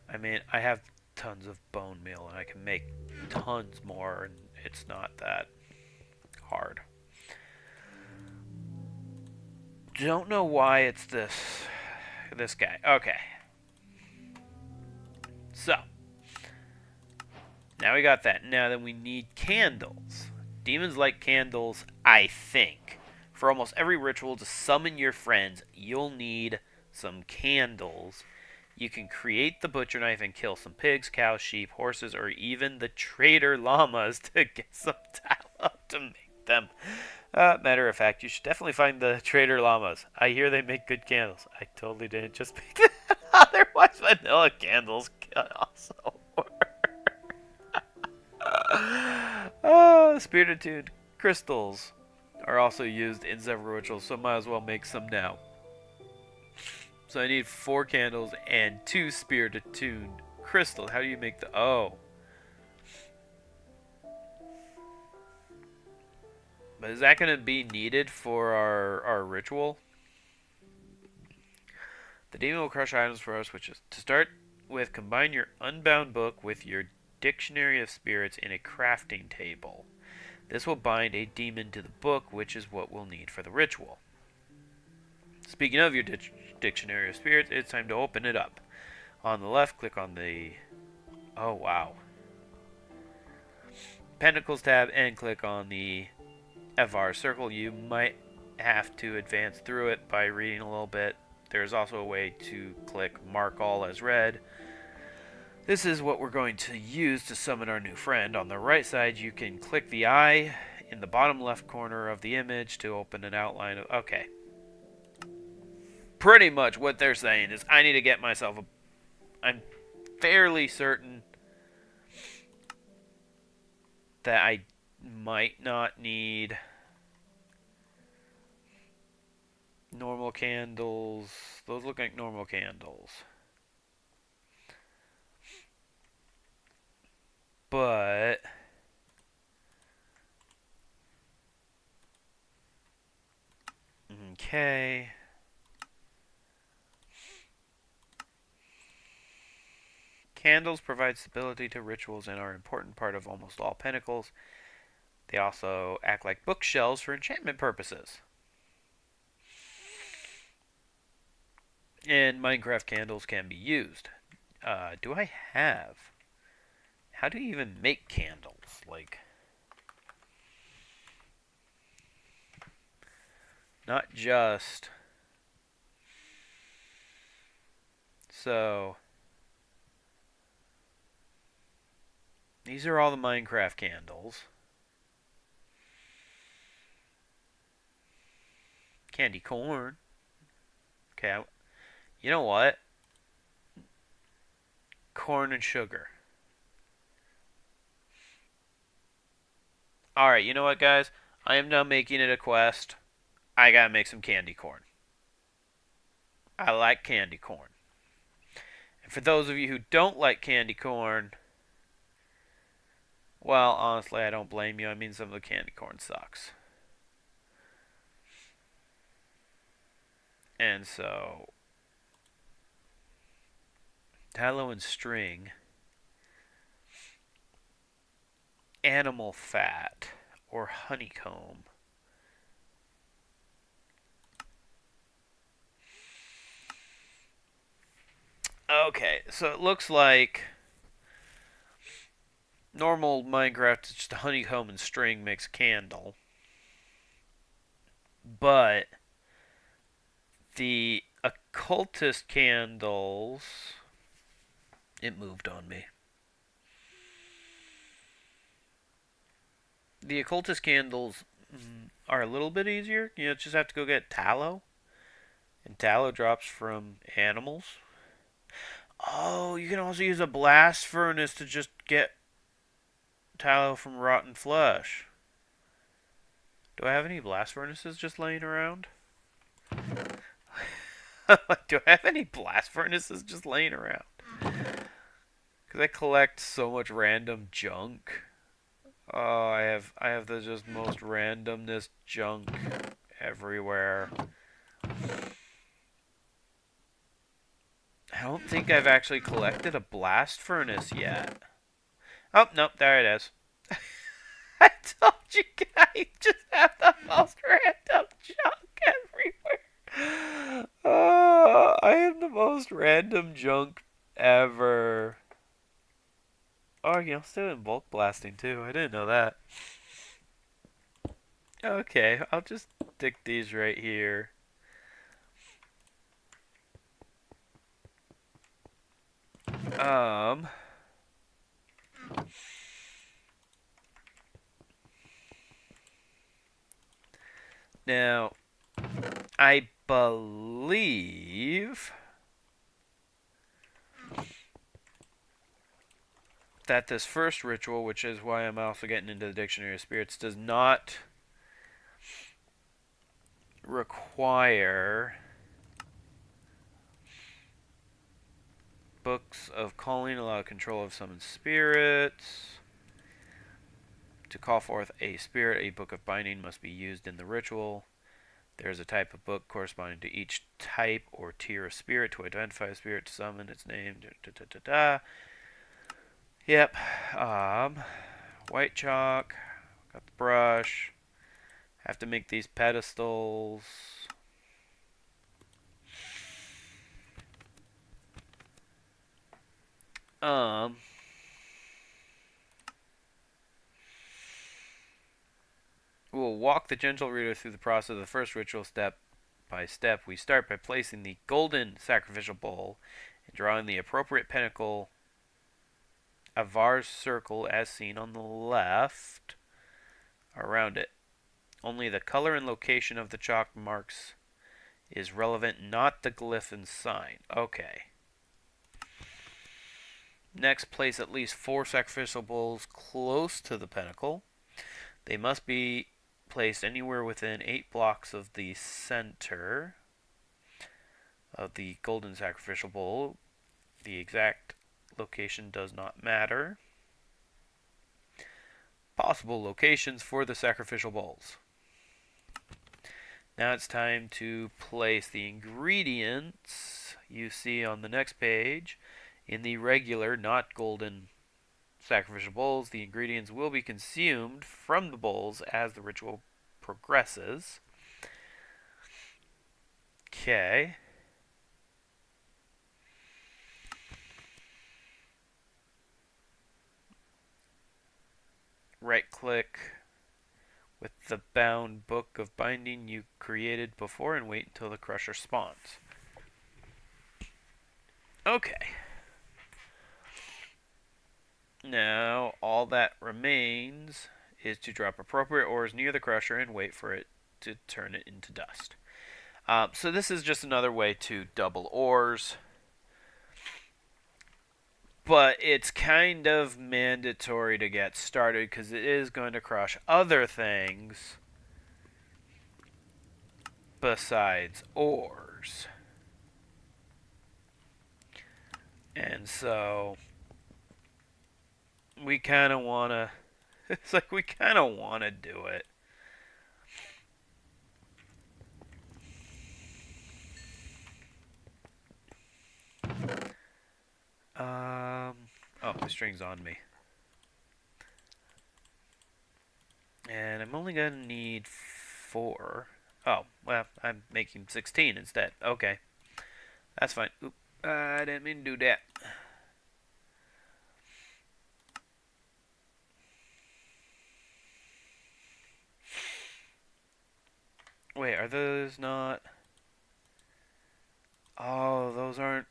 I mean, I have tons of bone meal, and I can make tons more, and it's not that hard. Don't know why it's this guy. Okay. So. Now we got that. Now then we need candles. Demons like candles, I think. For almost every ritual to summon your friends, you'll need some candles. You can create the butcher knife and kill some pigs, cows, sheep, horses, or even the trader llamaas to get some tallow to make them. Matter of fact, you should definitely find the trader llamas. I hear they make good candles. I totally didn't just make that. Otherwise, vanilla candles can also work. Spirit attuned crystals are also used in several rituals, so might as well make some now. So I need 4 candles and 2 spirit attuned crystal. How do you make the... Oh. But is that going to be needed for our ritual? The demon will crush items for us, which is... To start with, combine your unbound book with your Dictionary of Spirits in a crafting table. This will bind a demon to the book, which is what we'll need for the ritual. Speaking of your Dictionary of Spirits, it's time to open it up. On the left, click on the... Oh, wow. Pentacles tab and click on the FR circle. You might have to advance through it by reading a little bit. There's also a way to click Mark All as read. This is what we're going to use to summon our new friend. On the right side, you can click the eye in the bottom left corner of the image to open an outline of... Okay. Pretty much what they're saying is I need to get myself a... I'm fairly certain that I might not need normal candles. Those look like normal candles. But okay. Candles provide stability to rituals and are an important part of almost all pentacles. They also act like bookshelves for enchantment purposes. And Minecraft candles can be used. Do I have... How do you even make candles? Like, not just... So, these are all the Minecraft candles. Candy corn. Okay, you know what? Corn and sugar. Alright, you know what, guys? I am now making it a quest. I gotta make some candy corn. I like candy corn. And for those of you who don't like candy corn, well, honestly, I don't blame you. I mean, some of the candy corn sucks. And so, tallow and string, animal fat, or honeycomb. Okay, so it looks like normal Minecraft, it's just honeycomb and string makes a candle. But the occultist candles... It moved on me. The occultist candles are a little bit easier. You just have to go get tallow. And tallow drops from animals. Oh, you can also use a blast furnace to just get tallow from rotten flesh. Do I have any blast furnaces just laying around? Do I have any blast furnaces just laying around? Because I collect so much random junk. Oh, I have the just most randomness junk everywhere. I don't think I've actually collected a blast furnace yet. Oh, nope, there it is. I told you guys, just have the most random junk everywhere. Oh, I have the most random junk ever. Oh, you know, still in bulk blasting too. I didn't know that. Okay, I'll just stick these right here. Now, I believe that this first ritual, which is why I'm also getting into the Dictionary of Spirits, does not require books of calling allow control of summoned spirits. To call forth a spirit, a book of binding must be used in the ritual. There is a type of book corresponding to each type or tier of spirit. To identify a spirit, to summon its name. Yep. White chalk. Got the brush. Have to make these pedestals. We'll walk the gentle reader through the process of the first ritual step by step. We start by placing the golden sacrificial bowl and drawing the appropriate pinnacle Avar's circle as seen on the left around it. Only the color and location of the chalk marks is relevant, not the glyph and sign. Okay. Next, place at least 4 sacrificial bowls close to the pinnacle. They must be placed anywhere within 8 blocks of the center of the golden sacrificial bowl. The exact location does not matter. Possible locations for the sacrificial bowls. Now it's time to place the ingredients you see on the next page in the regular, not golden, sacrificial bowls. The ingredients will be consumed from the bowls as the ritual progresses. Okay. Right-click with the bound book of binding you created before and wait until the crusher spawns. Okay. Now, all that remains is to drop appropriate ores near the crusher and wait for it to turn it into dust. So this is just another way to double ores. But it's kind of mandatory to get started because it is going to crush other things besides ores. And so we kind of want to, it's like we kind of want to do it. Oh, my string's on me. And I'm only going to need 4. Oh, well, I'm making 16 instead. Okay. That's fine. Oop, I didn't mean to do that. Wait, are those not... Oh, those aren't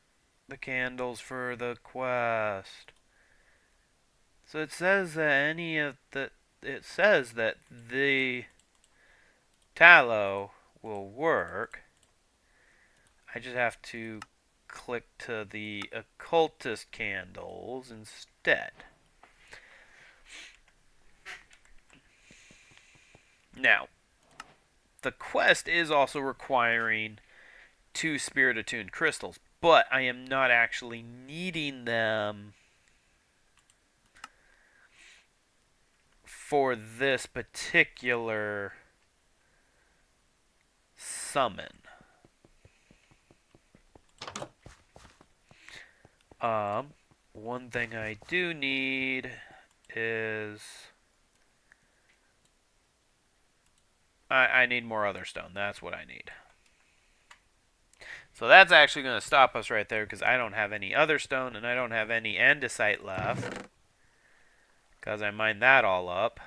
the candles for the quest. So it says that any of the... It says that the tallow will work. I just have to click to the occultist candles instead. Now, the quest is also requiring 2 spirit attuned crystals, but I am not actually needing them for this particular summon. One thing I do need is I need more other stone. That's what I need. So that's actually going to stop us right there because I don't have any other stone and I don't have any andesite left because I mined that all up.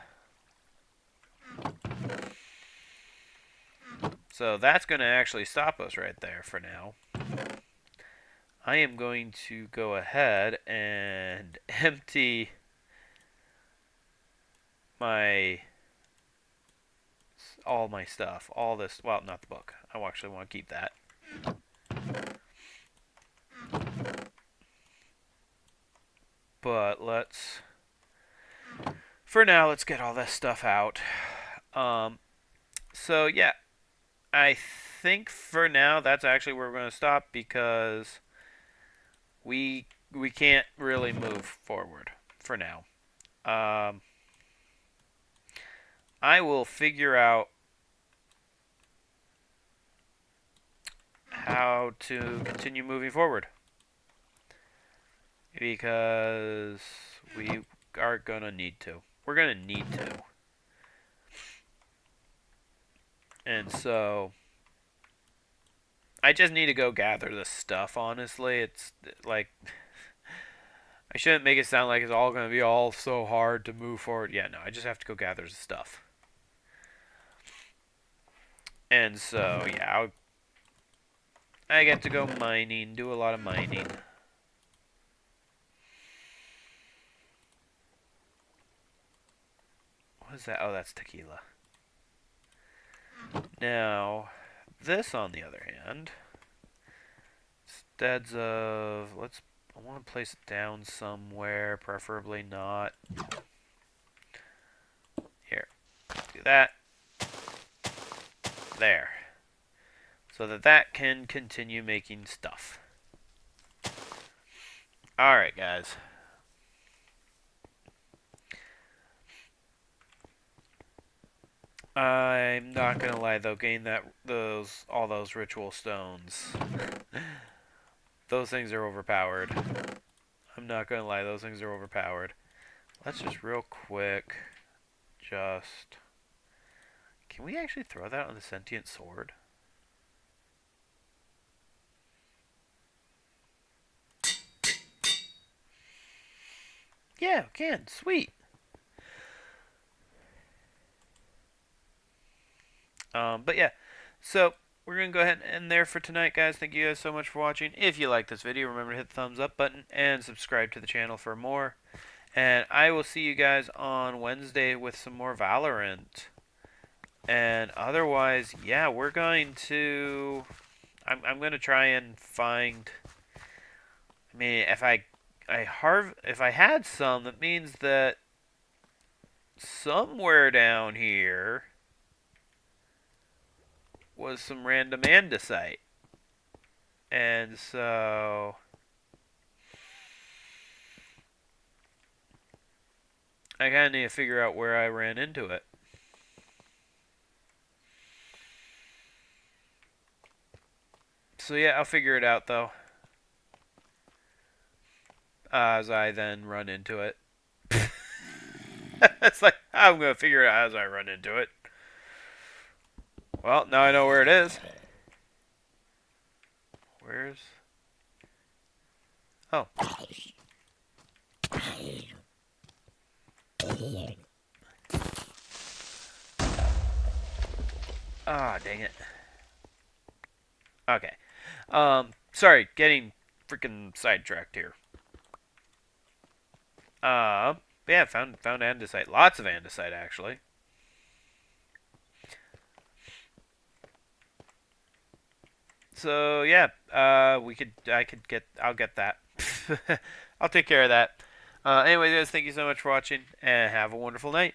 So that's going to actually stop us right there for now. I am going to go ahead and empty all my stuff. All this, well, not the book. I actually want to keep that. But for now, let's get all this stuff out. So yeah, I think for now that's actually where we're going to stop because we we can't really move forward for now. I will figure out how to continue moving forward, because we are gonna need to. We're gonna need to. And so I just need to go gather the stuff, honestly. It's like I shouldn't make it sound like it's all going to be all so hard to move forward. Yeah, no, I just have to go gather the stuff. And so, yeah, I get to go mining, do a lot of mining. What is that? Oh, that's tequila. Now, this, on the other hand, instead of, I want to place it down somewhere, preferably not. Here, do that. There. So that can continue making stuff. Alright, guys. I'm not gonna lie though, getting all those ritual stones. Those things are overpowered. I'm not gonna lie, those things are overpowered. Let's just real quick can we actually throw that on the sentient sword? Yeah, we can. Sweet. But yeah, so we're going to go ahead and end there for tonight, guys. Thank you guys so much for watching. If you like this video, remember to hit the thumbs up button and subscribe to the channel for more. And I will see you guys on Wednesday with some more Valorant. And otherwise, yeah, we're going to... I'm going to try and find... I mean, if I had some, that means that somewhere down here was some random andesite. And so I kind of need to figure out where I ran into it. So yeah, I'll figure it out though. As I then run into it. It's like, I'm going to figure it out as I run into it. Well, now I know where it is. Where's... Oh. Ah, dang it. Okay. Sorry, getting freaking sidetracked here. Yeah, found andesite. Lots of andesite, actually. So yeah, I'll get that. I'll take care of that. Anyway, guys, thank you so much for watching, and have a wonderful night.